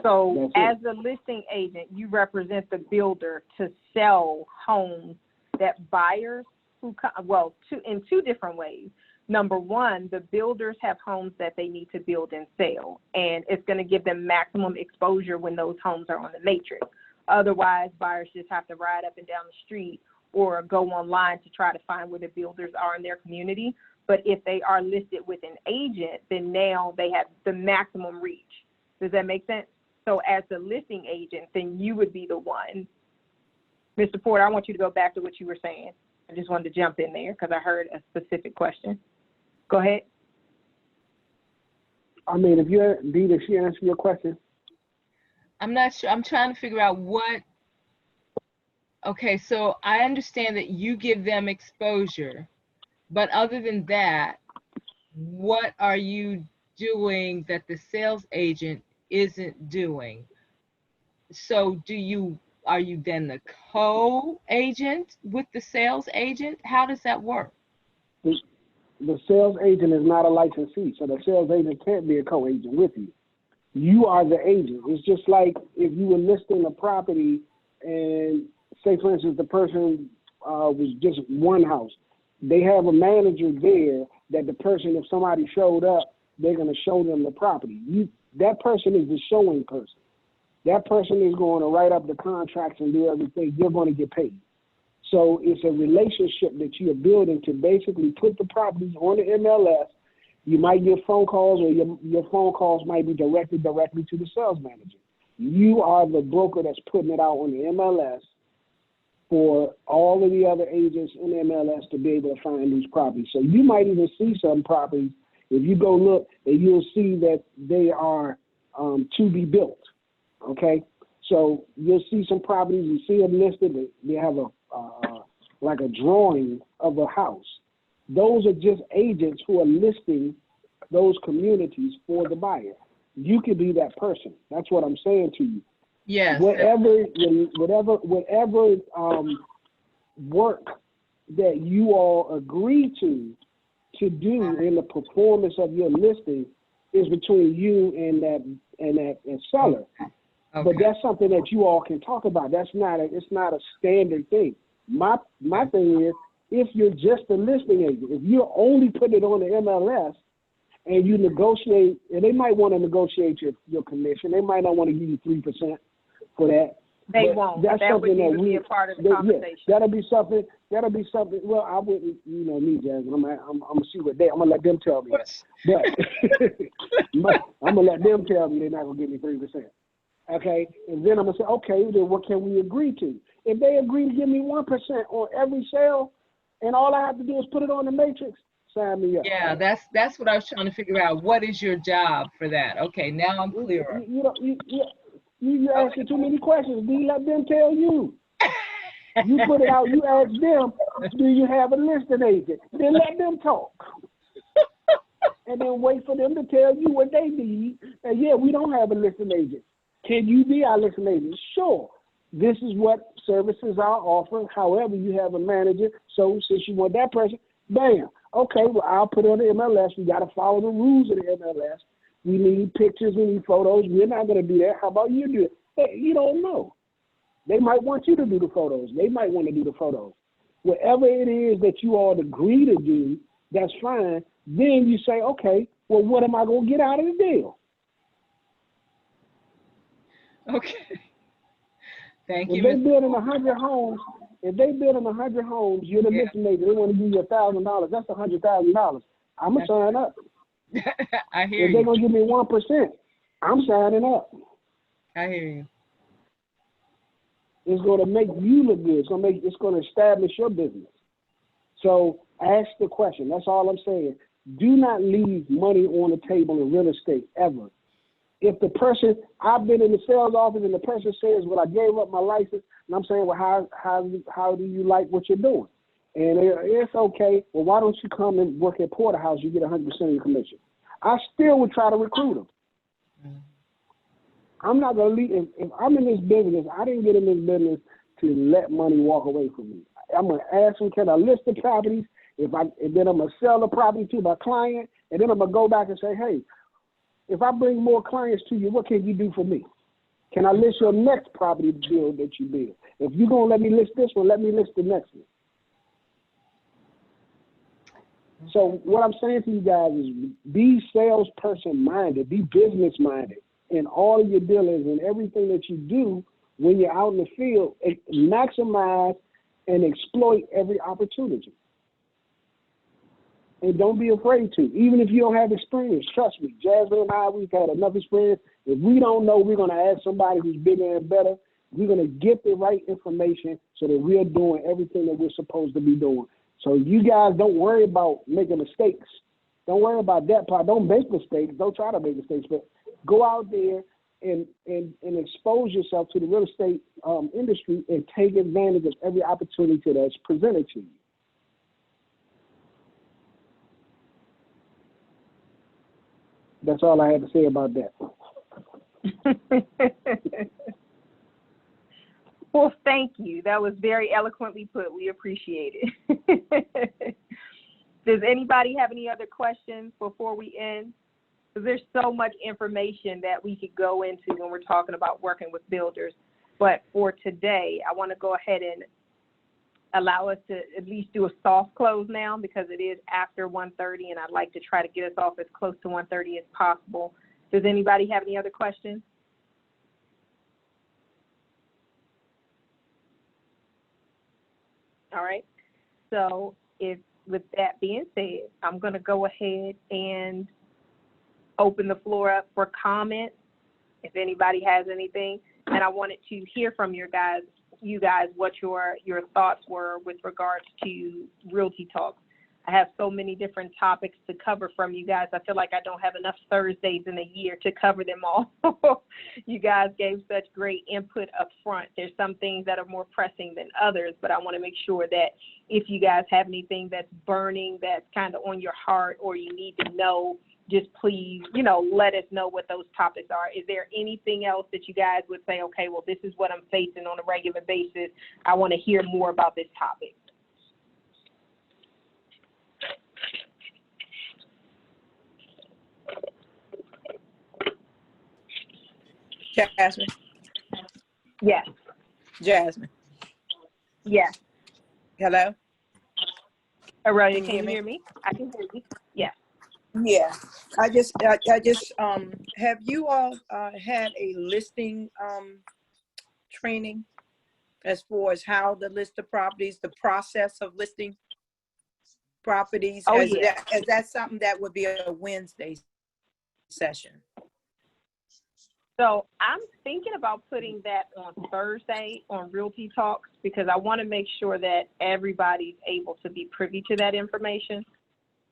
Speaker 1: So as a listing agent, you represent the builder to sell homes that buyers who come, in two different ways. Number one, the builders have homes that they need to build and sell, and it's going to give them maximum exposure when those homes are on the matrix. Otherwise, buyers just have to ride up and down the street or go online to try to find where the builders are in their community. But if they are listed with an agent, then now they have the maximum reach. Does that make sense? So as the listing agent, then you would be the one. Mr. Porter, I want you to go back to what you were saying. I just wanted to jump in there because I heard a specific question. Go ahead.
Speaker 3: I mean, if you're, Dee, did she answer your question?
Speaker 5: I'm not sure. I'm trying to figure out what. Okay, so I understand that you give them exposure, but other than that, what are you doing that the sales agent isn't doing? So are you then the co-agent with the sales agent? How does that work?
Speaker 3: The sales agent is not a licensee, so the sales agent can't be a co-agent with you. You are the agent. It's just like if you were listing a property and say, for instance, the person was just one house. They have a manager there that the person, if somebody showed up, they're going to show them the property. That person is the showing person. That person is going to write up the contracts and do everything. You're going to get paid. So it's a relationship that you're building to basically put the properties on the MLS. You might get phone calls, or your phone calls might be directed directly to the sales manager. You are the broker that's putting it out on the MLS for all of the other agents in the MLS to be able to find these properties. So you might even see some properties, if you go look, and you'll see that they are to be built, okay? So you'll see some properties, you see them listed, they have like a drawing of a house. Those are just agents who are listing those communities for the buyer. You could be that person. That's what I'm saying to you.
Speaker 5: Yes.
Speaker 3: Whatever work that you all agree to do in the performance of your listing is between you and that seller. Okay. But that's something that you all can talk about. It's not a standard thing. My thing is, if you're just a listing agent, if you're only putting it on the MLS and you negotiate, and they might want to negotiate your commission. They might not want to give you 3% for that.
Speaker 1: They won't.
Speaker 3: That's
Speaker 1: that
Speaker 3: something
Speaker 1: would be a part of the conversation.
Speaker 3: Yeah, that'll be something. Well, I wouldn't, me, Jasmine. I'm gonna see what I'm gonna let them tell me that. But I'm gonna let them tell me they're not gonna give me 3%. Okay, and then I'm gonna say, okay, then what can we agree to? If they agree to give me 1% on every sale, and all I have to do is put it on the matrix, sign me up.
Speaker 5: Yeah, that's what I was trying to figure out. What is your job for that? Okay, now I'm clearer.
Speaker 3: You asking too many questions. Do you let them tell you? You put it out, you ask them, do you have a listing agent? Then let them talk. And then wait for them to tell you what they need. And yeah, we don't have a listing agent. Can you be our listing agent? Sure. This is what services are offering. However, you have a manager. So since you want that person, bam. Okay, well, I'll put it on the MLS. We got to follow the rules of the MLS. We need pictures, we need photos. We're not going to do that. How about you do it? Hey, you don't know. They might want you to do the photos. They might want to do the photos. Whatever it is that you all agree to do, that's fine. Then you say, okay, well, what am I going to get out of the deal?
Speaker 5: Okay. Thank you.
Speaker 3: If they building 100 homes, you're the listing agent. They want to give you $1,000. That's $100,000. I'm gonna sign up.
Speaker 5: I hear you.
Speaker 3: If they're gonna give me 1%, I'm signing up.
Speaker 5: I hear you.
Speaker 3: It's gonna make you look good. It's gonna establish your business. So ask the question. That's all I'm saying. Do not leave money on the table in real estate ever. If the person, I've been in the sales office and the person says, well, I gave up my license, and I'm saying, well, how do you like what you're doing? And it's okay. Well, why don't you come and work at Porterhouse? You get 100% of your commission. I still would try to recruit them. I'm not going to leave. If I'm in this business, I didn't get in this business to let money walk away from me. I'm going to ask them, can I list the properties? And then I'm going to sell the property to my client, and then I'm going to go back and say, hey, if I bring more clients to you, what can you do for me? Can I list your next property deal that you build? If you're going to let me list this one, let me list the next one. So what I'm saying to you guys is be salesperson minded, be business minded in all of your dealings and everything that you do when you're out in the field. Maximize and exploit every opportunity. And don't be afraid to. Even if you don't have experience, trust me, Jasmine and I, we've had enough experience. If we don't know, we're going to ask somebody who's bigger and better. We're going to get the right information so that we're doing everything that we're supposed to be doing. So you guys don't worry about making mistakes. Don't worry about that part. Don't make mistakes. Don't try to make mistakes. But go out there and expose yourself to the real estate industry and take advantage of every opportunity that's presented to you. That's all I had to say about that.
Speaker 1: Well, thank you. That was very eloquently put. We appreciate it. Does anybody have any other questions before we end? Because there's so much information that we could go into when we're talking about working with builders. But for today, I want to go ahead and allow us to at least do a soft close now because it is after 1:30, and I'd like to try to get us off as close to 1:30 as possible. Does anybody have any other questions? All right. So with that being said, I'm going to go ahead and open the floor up for comments if anybody has anything. And I wanted to hear from you guys what your thoughts were with regards to Realty Talks. I have so many different topics to cover from you guys. I feel like I don't have enough Thursdays in a year to cover them all. You guys gave such great input up front. There's some things that are more pressing than others, but I want to make sure that if you guys have anything that's burning, that's kind of on your heart, or you need to know, just please, let us know what those topics are. Is there anything else that you guys would say, okay, well, this is what I'm facing on a regular basis. I want to hear more about this topic.
Speaker 4: Jasmine.
Speaker 1: Yes.
Speaker 4: Jasmine.
Speaker 1: Yes.
Speaker 4: Hello?
Speaker 1: Aurelia, can you hear me? I can hear you. Yes.
Speaker 4: Yeah. I just have you all had a listing training as far as how to list the properties, the process of listing properties?
Speaker 1: Oh,
Speaker 4: is
Speaker 1: yeah.
Speaker 4: Is that something that would be a Wednesday session?
Speaker 1: So I'm thinking about putting that on Thursday on Realty Talks because I want to make sure that everybody's able to be privy to that information.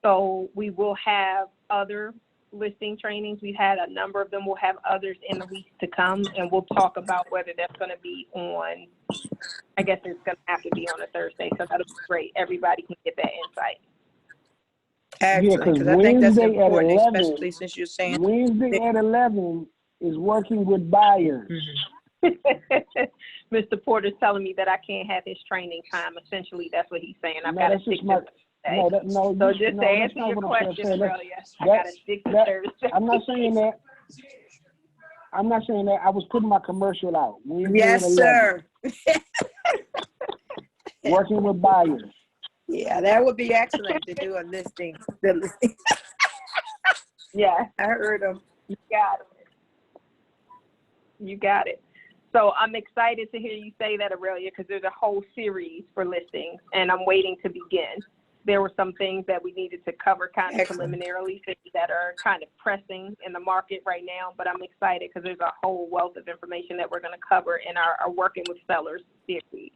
Speaker 1: So we will have other listing trainings. We've had a number of them. We'll have others in the weeks to come, and we'll talk about whether that's going to be on, I guess it's going to have to be on a Thursday, so that'll be great. Everybody can get that insight.
Speaker 4: Excellent, because I think that's important, especially since you're saying
Speaker 3: Wednesday at 11 is working with buyers.
Speaker 1: Mm-hmm. Mr. Porter's telling me that I can't have his training time. Essentially, that's what he's saying. I've got to stick to Thursday. So just to answer your question, Aurelia, I got to stick to Thursday.
Speaker 3: I'm not saying that. I'm not saying that. I was putting my commercial out. Wednesday
Speaker 4: yes, sir.
Speaker 3: Working with buyers.
Speaker 4: Yeah, that would be excellent to do a listing.
Speaker 1: Yeah,
Speaker 4: I heard them.
Speaker 1: You got it. You got it. So I'm excited to hear you say that, Aurelia, because there's a whole series for listings, and I'm waiting to begin. There were some things that we needed to cover kind of preliminarily, things that are kind of pressing in the market right now, but I'm excited because there's a whole wealth of information that we're going to cover in our Working with Sellers series.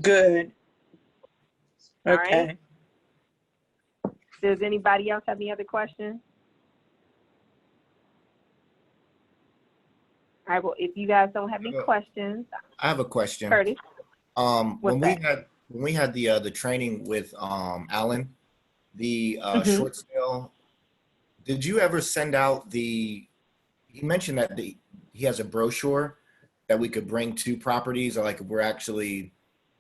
Speaker 4: Good.
Speaker 1: All
Speaker 7: Okay.
Speaker 1: right? Does anybody else have any other questions? All right, well, if you guys don't have any questions,
Speaker 6: I have a question.
Speaker 1: Curtis,
Speaker 6: When we had the training with Alan, the short sale, did you ever send out he mentioned that he has a brochure that we could bring to properties, or like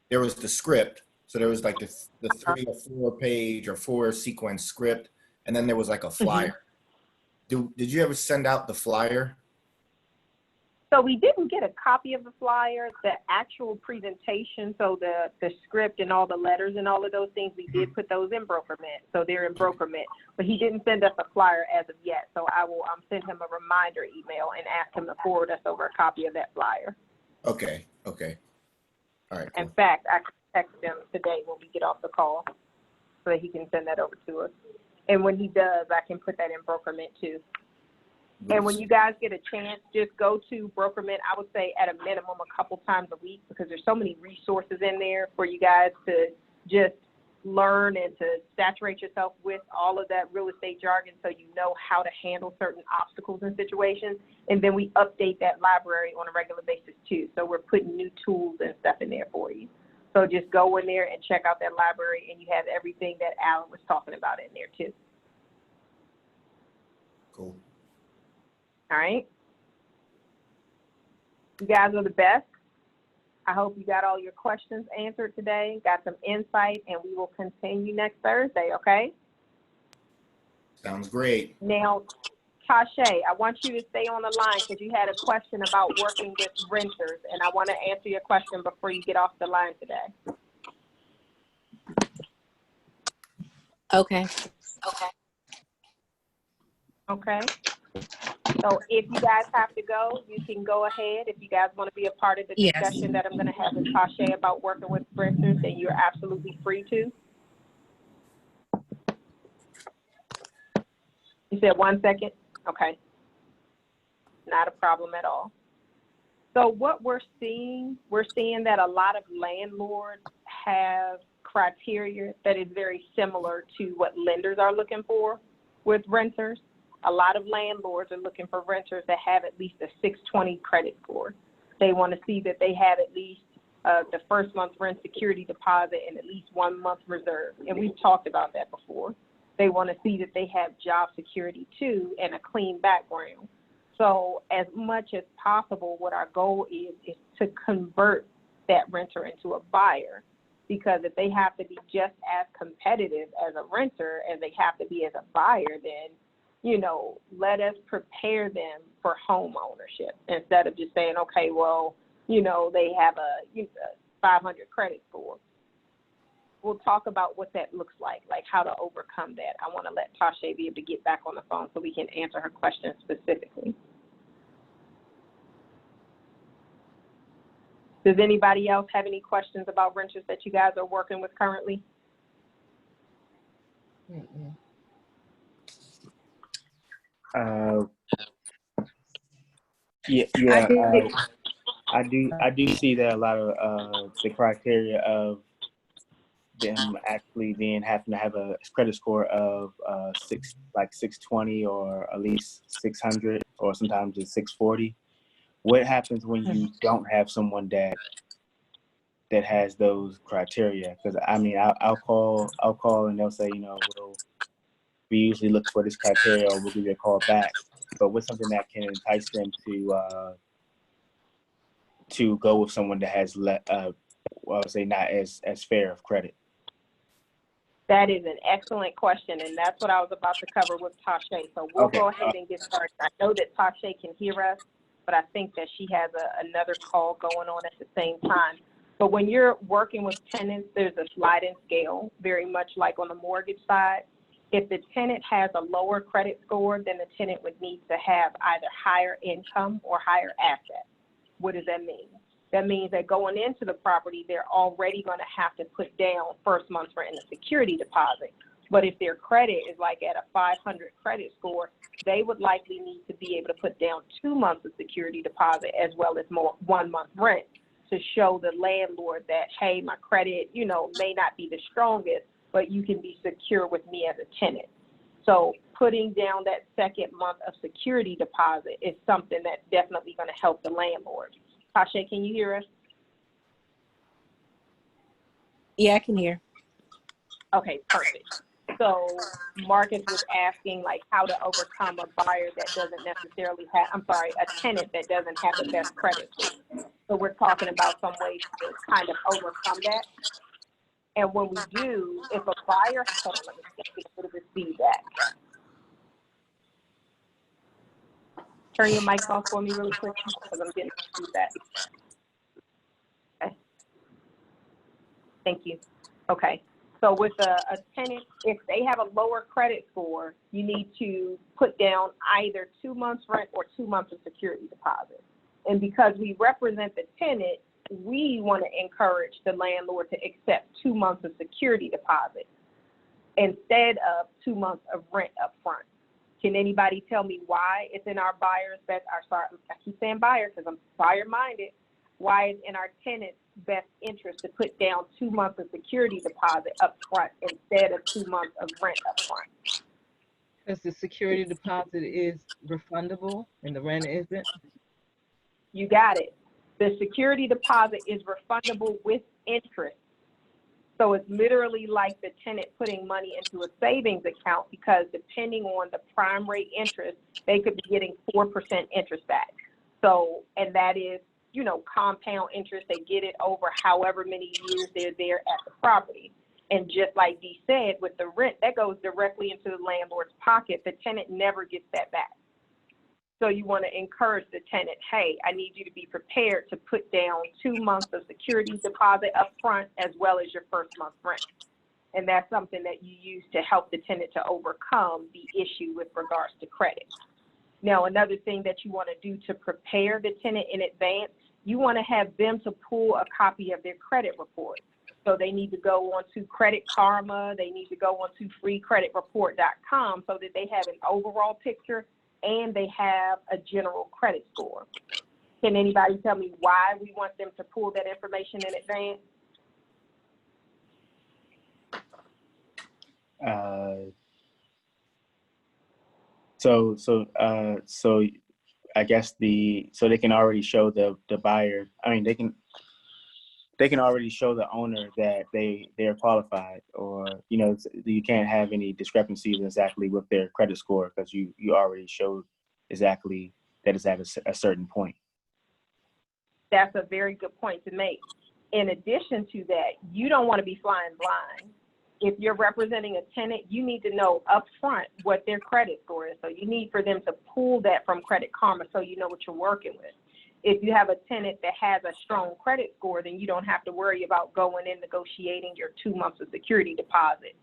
Speaker 6: there was the script. So there was like the 3 or 4 page or 4 sequence script, and then there was like a flyer. Did you ever send out the flyer?
Speaker 1: so we didn't get a copy of the flyer, the actual presentation, so the script and all the letters and all of those things, we did put those in BrokerMint, so they're in BrokerMint, but he didn't send us a flyer as of yet, so I will send him a reminder email and ask him to forward us over a copy of that flyer.
Speaker 6: Okay. All right. Cool.
Speaker 1: In fact, I can text him today when we get off the call so that he can send that over to us. And when he does, I can put that in BrokerMint too. And when you guys get a chance, just go to BrokerMint, I would say at a minimum a couple times a week, because there's so many resources in there for you guys to just learn and to saturate yourself with all of that real estate jargon so you know how to handle certain obstacles and situations. And then we update that library on a regular basis too. So we're putting new tools and stuff in there for you. So just go in there and check out that library, and you have everything that Alan was talking about in there too.
Speaker 6: Cool.
Speaker 1: All right. You guys are the best. I hope you got all your questions answered today, got some insight, and we will continue next Thursday, okay?
Speaker 6: Sounds great.
Speaker 1: Now, Tasha, I want you to stay on the line because you had a question about working with renters, and I want to answer your question before you get off the line today.
Speaker 8: Okay.
Speaker 1: Okay. So if you guys have to go, you can go ahead. If you guys want to be a part of the discussion that I'm going to have with Tasha about working with renters, then you're absolutely free to. You said 1 second? Okay. Not a problem at all. So what we're seeing that a lot of landlords have criteria that is very similar to what lenders are looking for with renters. A lot of landlords are looking for renters that have at least a 620 credit score. They want to see that they have at least the first month's rent security deposit and at least 1 month reserve. And we've talked about that before. They want to see that they have job security too and a clean background. So as much as possible, what our goal is to convert that renter into a buyer, because if they have to be just as competitive as a renter as they have to be as a buyer, then let us prepare them for home ownership instead of just saying, okay, well, they have a 500 credit score. We'll talk about what that looks like how to overcome that. I want to let Tasha be able to get back on the phone so we can answer her question specifically. Does anybody else have any questions about renters that you guys are working with currently?
Speaker 2: I do see that a lot of the criteria of them actually having to have a credit score of 620 or at least 600, or sometimes it's 640. What happens when you don't have someone that has those criteria? Because I mean, I'll call and they'll say, we usually look for this criteria, or we'll give you a call back. But what's something that can entice them to go with someone that has I would say not as fair of credit?
Speaker 1: That is an excellent question, and that's what I was about to cover with Tasha. So we'll go ahead and get started. I know that Tasha can hear us, but I think that she has another call going on at the same time. But when you're working with tenants, there's a sliding scale, very much like on the mortgage side. If the tenant has a lower credit score, then the tenant would need to have either higher income or higher assets. What does that mean? That means that going into the property, they're already going to have to put down first month's rent and a security deposit. But if their credit is like at a 500 credit score, they would likely need to be able to put down 2 months of security deposit as well as 1 month rent. to show the landlord that, hey, my credit, you know, may not be the strongest, but you can be secure with me as a tenant. So putting down that second month of security deposit is something that's definitely going to help the landlord. Tasha, can you hear us?
Speaker 8: Yeah, I can hear.
Speaker 1: Okay, perfect. So Marcus was asking like how to overcome a buyer that doesn't necessarily have, a tenant that doesn't have the best credit score. So we're talking about some ways to kind of overcome that. And when we do, if a buyer, hold on, let me get a little bit of feedback. Turn your mic off for me really quick because I'm getting feedback. Okay. Thank you. Okay. So with a tenant, if they have a lower credit score, you need to put down either 2 months rent or 2 months of security deposit. And because we represent the tenant, we want to encourage the landlord to accept 2 months of security deposit instead of 2 months of rent up front. Can anybody tell me why it's in our buyer's best, I keep saying buyer because I'm buyer-minded, why it's in our tenant's best interest to put down 2 months of security deposit up front instead of 2 months of rent up front?
Speaker 5: Because the security deposit is refundable and the rent isn't?
Speaker 1: You got it. The security deposit is refundable with interest. So it's literally like the tenant putting money into a savings account because depending on the prime rate interest, they could be getting 4% interest back. So, and that is, you know, compound interest. They get it over however many years they're there at the property. And just like Dee said, with the rent, that goes directly into the landlord's pocket. The tenant never gets that back. So you want to encourage the tenant, hey, I need you to be prepared to put down 2 months of security deposit up front as well as your first month's rent. And that's something that you use to help the tenant to overcome the issue with regards to credit. Now, another thing that you want to do to prepare the tenant in advance, you want to have them to pull a copy of their credit report. So they need to go on to Credit Karma, they need to go on to freecreditreport.com so that they have an overall picture and they have a general credit score. Can anybody tell me why we want them to pull that information in advance?
Speaker 2: So I guess so they can already show the buyer. I mean, they can already show the owner that they are qualified, or you know, you can't have any discrepancies exactly with their credit score because you already showed exactly that it's at a certain point.
Speaker 1: That's a very good point to make. In addition to that, you don't want to be flying blind. If you're representing a tenant, you need to know upfront what their credit score is. So you need for them to pull that from Credit Karma so you know what you're working with. If you have a tenant that has a strong credit score, then you don't have to worry about going in negotiating your 2 months of security deposit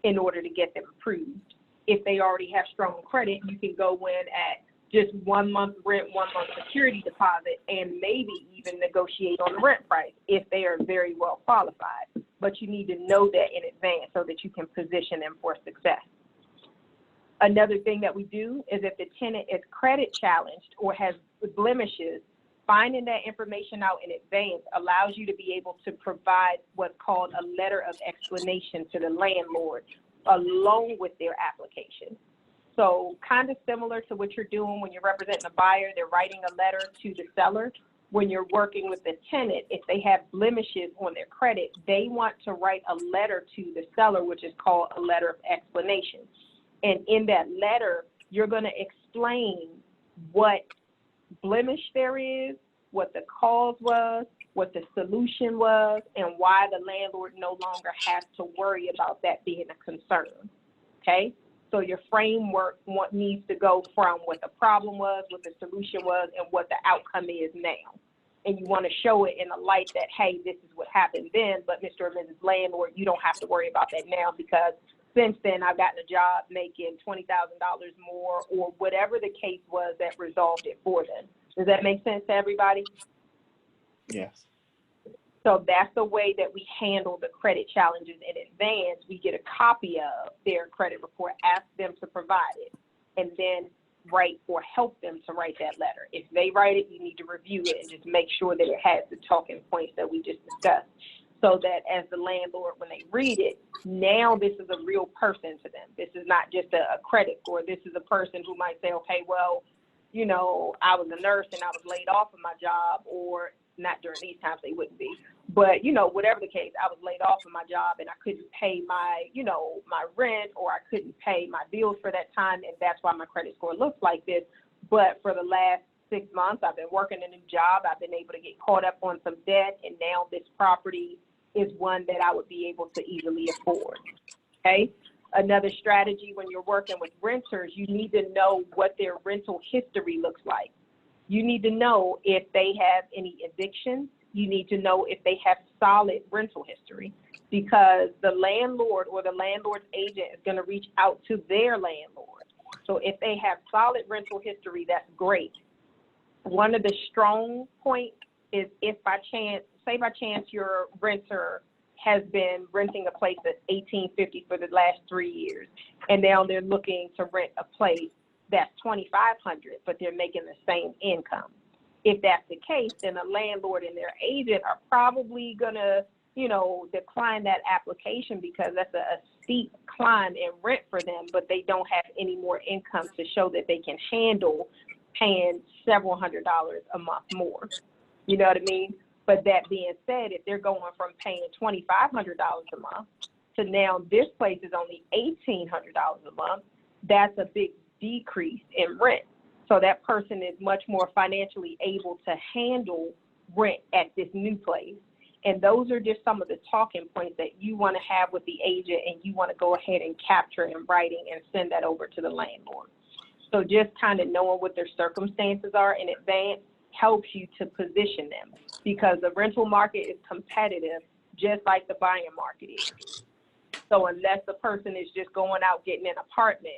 Speaker 1: in order to get them approved. If they already have strong credit, you can go in at just 1 month rent, 1 month security deposit, and maybe even negotiate on the rent price if they are very well qualified. But you need to know that in advance so that you can position them for success. Another thing that we do is if the tenant is credit challenged or has blemishes, finding that information out in advance allows you to be able to provide what's called a letter of explanation to the landlord along with their application. So kind of similar to what you're doing when you're representing a buyer, they're writing a letter to the seller. When you're working with the tenant, if they have blemishes on their credit, they want to write a letter to the seller, which is called a letter of explanation. And in that letter, you're going to explain what blemish there is, what the cause was, what the solution was, and why the landlord no longer has to worry about that being a concern. Okay? So your framework needs to go from what the problem was, what the solution was, and what the outcome is now. And you want to show it in a light that, hey, this is what happened then, but Mr. and Mrs. Landlord, you don't have to worry about that now because since then I've gotten a job making $20,000 more or whatever the case was that resolved it for them. Does that make sense to everybody?
Speaker 2: Yes.
Speaker 1: So that's the way that we handle the credit challenges in advance. We get a copy of their credit report, ask them to provide it. And then write or help them to write that letter. If they write it, you need to review it and just make sure that it has the talking points that we just discussed, so that as the landlord, when they read it, now this is a real person to them. This is not just a credit score. This is a person who might say, okay, well, you know, I was a nurse and I was laid off of my job, or not during these times they wouldn't be, but, you know, whatever the case, I was laid off of my job and I couldn't pay my, you know, my rent, or I couldn't pay my bills for that time, and that's why my credit score looks like this. But for the last 6 months, I've been working a new job. I've been able to get caught up on some debt, and now this property is one that I would be able to easily afford. Okay. Another strategy when you're working with renters, you need to know what their rental history looks like. You need to know if they have any evictions. You need to know if they have solid rental history, because the landlord or the landlord's agent is going to reach out to their landlord. So if they have solid rental history, that's great. One of the strong points is if by chance, say by chance your renter has been renting a place at $1,850 for the last 3 years, and now they're looking to rent a place that's $2,500, but they're making the same income. If that's the case, then a landlord and their agent are probably gonna, you know, decline that application, because that's a steep climb in rent for them, but they don't have any more income to show that they can handle paying several $100s a month more. You know what I mean? But that being said, if they're going from paying $2,500 a month to now this place is only $1,800 a month, that's a big decrease in rent. So that person is much more financially able to handle rent at this new place. And those are just some of the talking points that you want to have with the agent, and you want to go ahead and capture in writing and send that over to the landlord. So just kind of knowing what their circumstances are in advance helps you to position them, because the rental market is competitive just like the buying market is. So unless the person is just going out getting an apartment,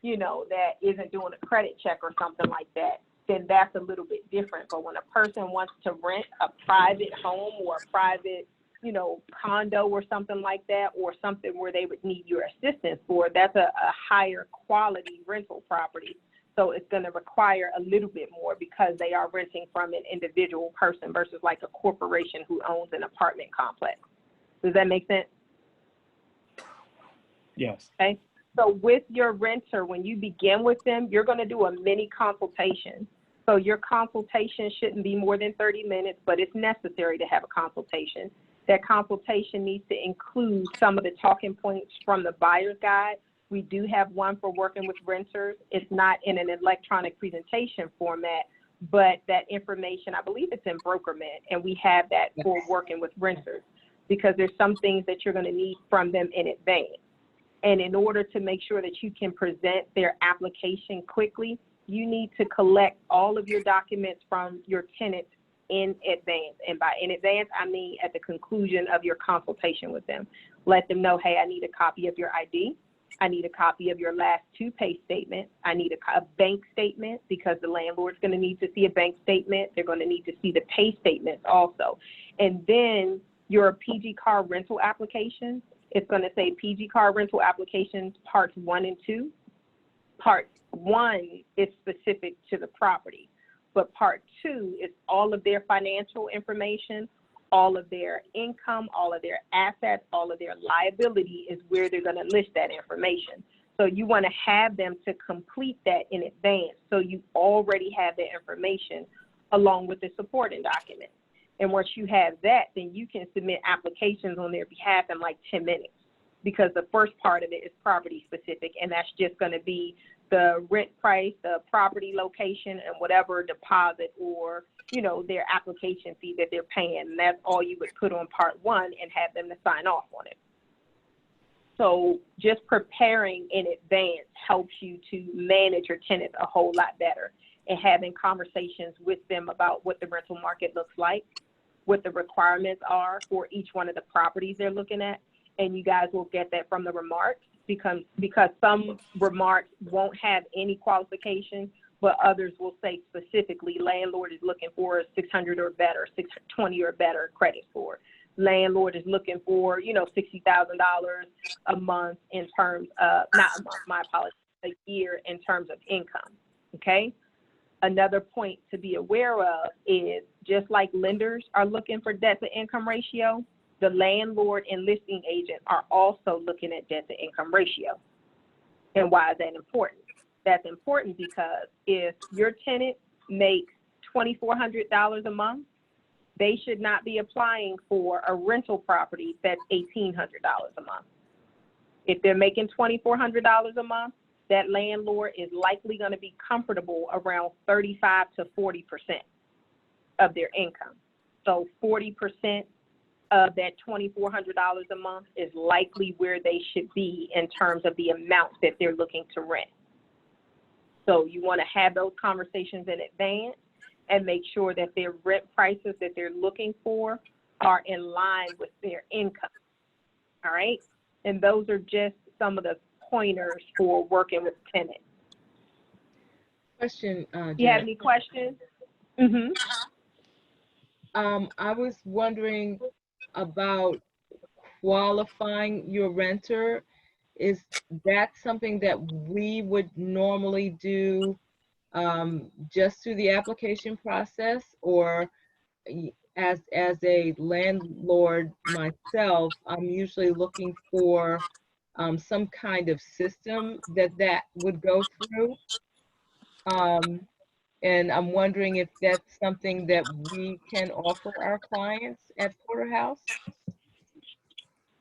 Speaker 1: you know, that isn't doing a credit check or something like that, then that's a little bit different. But when a person wants to rent a private home or a private, you know, condo or something like that, or something where they would need your assistance for, that's a higher quality rental property. So it's going to require a little bit more, because they are renting from an individual person versus like a corporation who owns an apartment complex. Does that make sense?
Speaker 2: Yes.
Speaker 1: Okay. So with your renter, when you begin with them, you're going to do a mini consultation. So your consultation shouldn't be more than 30 minutes, but it's necessary to have a consultation. That consultation needs to include some of the talking points from the buyer's guide. We do have one for working with renters. It's not in an electronic presentation format, but that information, I believe it's in BrokerMint, and we have that for working with renters, because there's some things that you're going to need from them in advance. And in order to make sure that you can present their application quickly, you need to collect all of your documents from your tenants in advance. And by in advance, I mean at the conclusion of your consultation with them. Let them know, hey, I need a copy of your ID. I need a copy of your last 2 pay statements. I need a bank statement, because the landlord's going to need to see a bank statement. They're going to need to see the pay statements also. And then your PG car rental application, it's going to say PG car rental applications parts 1 and 2. Part 1 is specific to the property, but part 2 is all of their financial information, all of their income, all of their assets, all of their liability is where they're going to list that information. So you want to have them to complete that in advance, so you already have the information along with the supporting documents. And once you have that, then you can submit applications on their behalf in like 10 minutes, because the first part of it is property specific, and that's just going to be the rent price, the property location, and whatever deposit or, you know, their application fee that they're paying. And that's all you would put on part 1 and have them to sign off on it. So just preparing in advance helps you to manage your tenants a whole lot better, and having conversations with them about what the rental market looks like, what the requirements are for each one of the properties they're looking at. And you guys will get that from the remarks, because some remarks won't have any qualifications, but others will say specifically landlord is looking for a 600 or better, 620 or better credit score. Landlord is looking for, you know, $60,000 a month in terms of, not a month, my apologies, a year in terms of income. okay? Another point to be aware of is just like lenders are looking for debt to income ratio, the landlord and listing agent are also looking at debt to income ratio. And why is that important? That's important because if your tenant makes $2,400 a month, they should not be applying for a rental property that's $1,800 a month. If they're making $2,400 a month, that landlord is likely going to be comfortable around 35 to 40% of their income. So 40% of that $2,400 a month is likely where they should be in terms of the amount that they're looking to rent. So you want to have those conversations in advance and make sure that their rent prices that they're looking for are in line with their income. All right? And those are just some of the pointers for working with tenants.
Speaker 5: Question,
Speaker 1: Do you have any questions? Mm-hmm.
Speaker 5: I was wondering about qualifying your renter. Is that something that we would normally do just through the application process, or as a landlord myself, I'm usually looking for some kind of system that would go through? And I'm wondering if that's something that we can offer our clients at Porterhouse?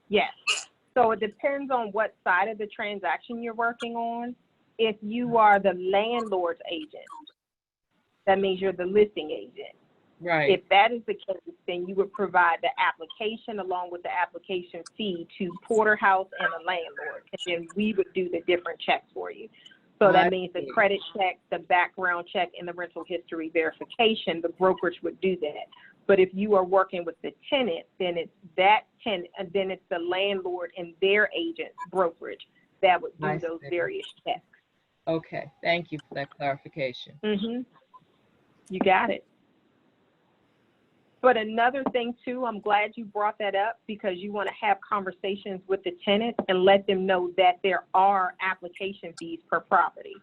Speaker 1: Yes. So it depends on what side of the transaction you're working on. If you are the landlord's agent, that means you're the listing agent.
Speaker 5: Right.
Speaker 1: If that is the case, then you would provide the application along with the application fee to Porterhouse and the landlord, and then we would do the different checks for you. So that means the credit check, the background check, and the rental history verification, the brokerage would do that. But if you are working with the tenant, then it's that tenant, and then it's the landlord and their agent's brokerage that would do those various checks.
Speaker 5: Okay, thank you for that clarification.
Speaker 1: Mm-hmm. You got it. But another thing too, I'm glad you brought that up, because you want to have conversations with the tenant and let them know that there are application fees per property.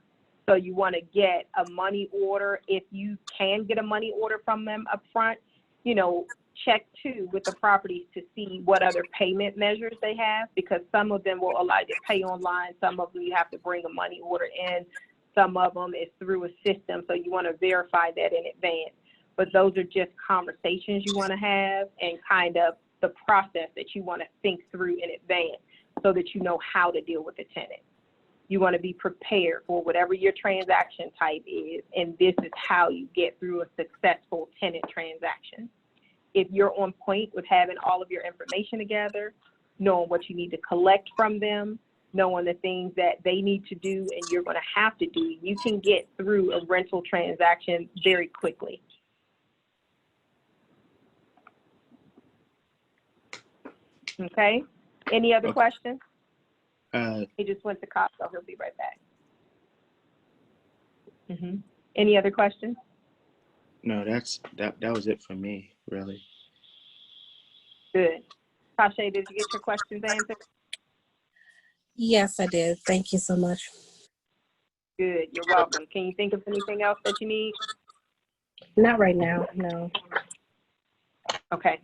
Speaker 1: So you want to get a money order. If you can get a money order from them up front, you know, check too with the properties to see what other payment measures they have, because some of them will allow you to pay online. Some of them you have to bring a money order in. Some of them is through a system. So you want to verify that in advance. But those are just conversations you want to have and kind of the process that you want to think through in advance so that you know how to deal with the tenant. You want to be prepared for whatever your transaction type is, and this is how you get through a successful tenant transaction. If you're on point with having all of your information together, knowing what you need to collect from them, knowing the things that they need to do and you're going to have to do, you can get through a rental transaction very quickly. Okay. Any other questions? He just went to Costco. He'll be right back. Any other questions?
Speaker 2: No, that was it for me, really.
Speaker 1: Good. Tasha, did you get your questions answered?
Speaker 8: Yes, I did. Thank you so much.
Speaker 1: Good. You're welcome. Can you think of anything else that you need?
Speaker 8: Not right now, no.
Speaker 1: Okay.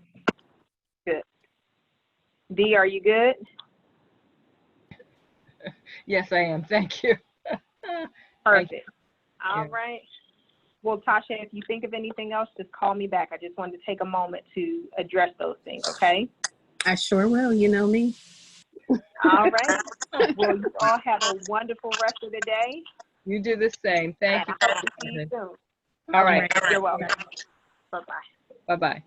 Speaker 1: Good. Dee, are you good?
Speaker 5: Yes, I am. Thank you.
Speaker 1: Perfect.
Speaker 5: Thank you.
Speaker 1: All right. Well, Tasha, if you think of anything else, just call me back. I just wanted to take a moment to address those things, okay?
Speaker 8: I sure will. You know me.
Speaker 1: All right. Well, you all have a wonderful rest of the day.
Speaker 5: You do the same. Thank you.
Speaker 1: Hope to see you soon.
Speaker 5: All right.
Speaker 1: You're welcome. Bye-bye.
Speaker 5: Bye-bye.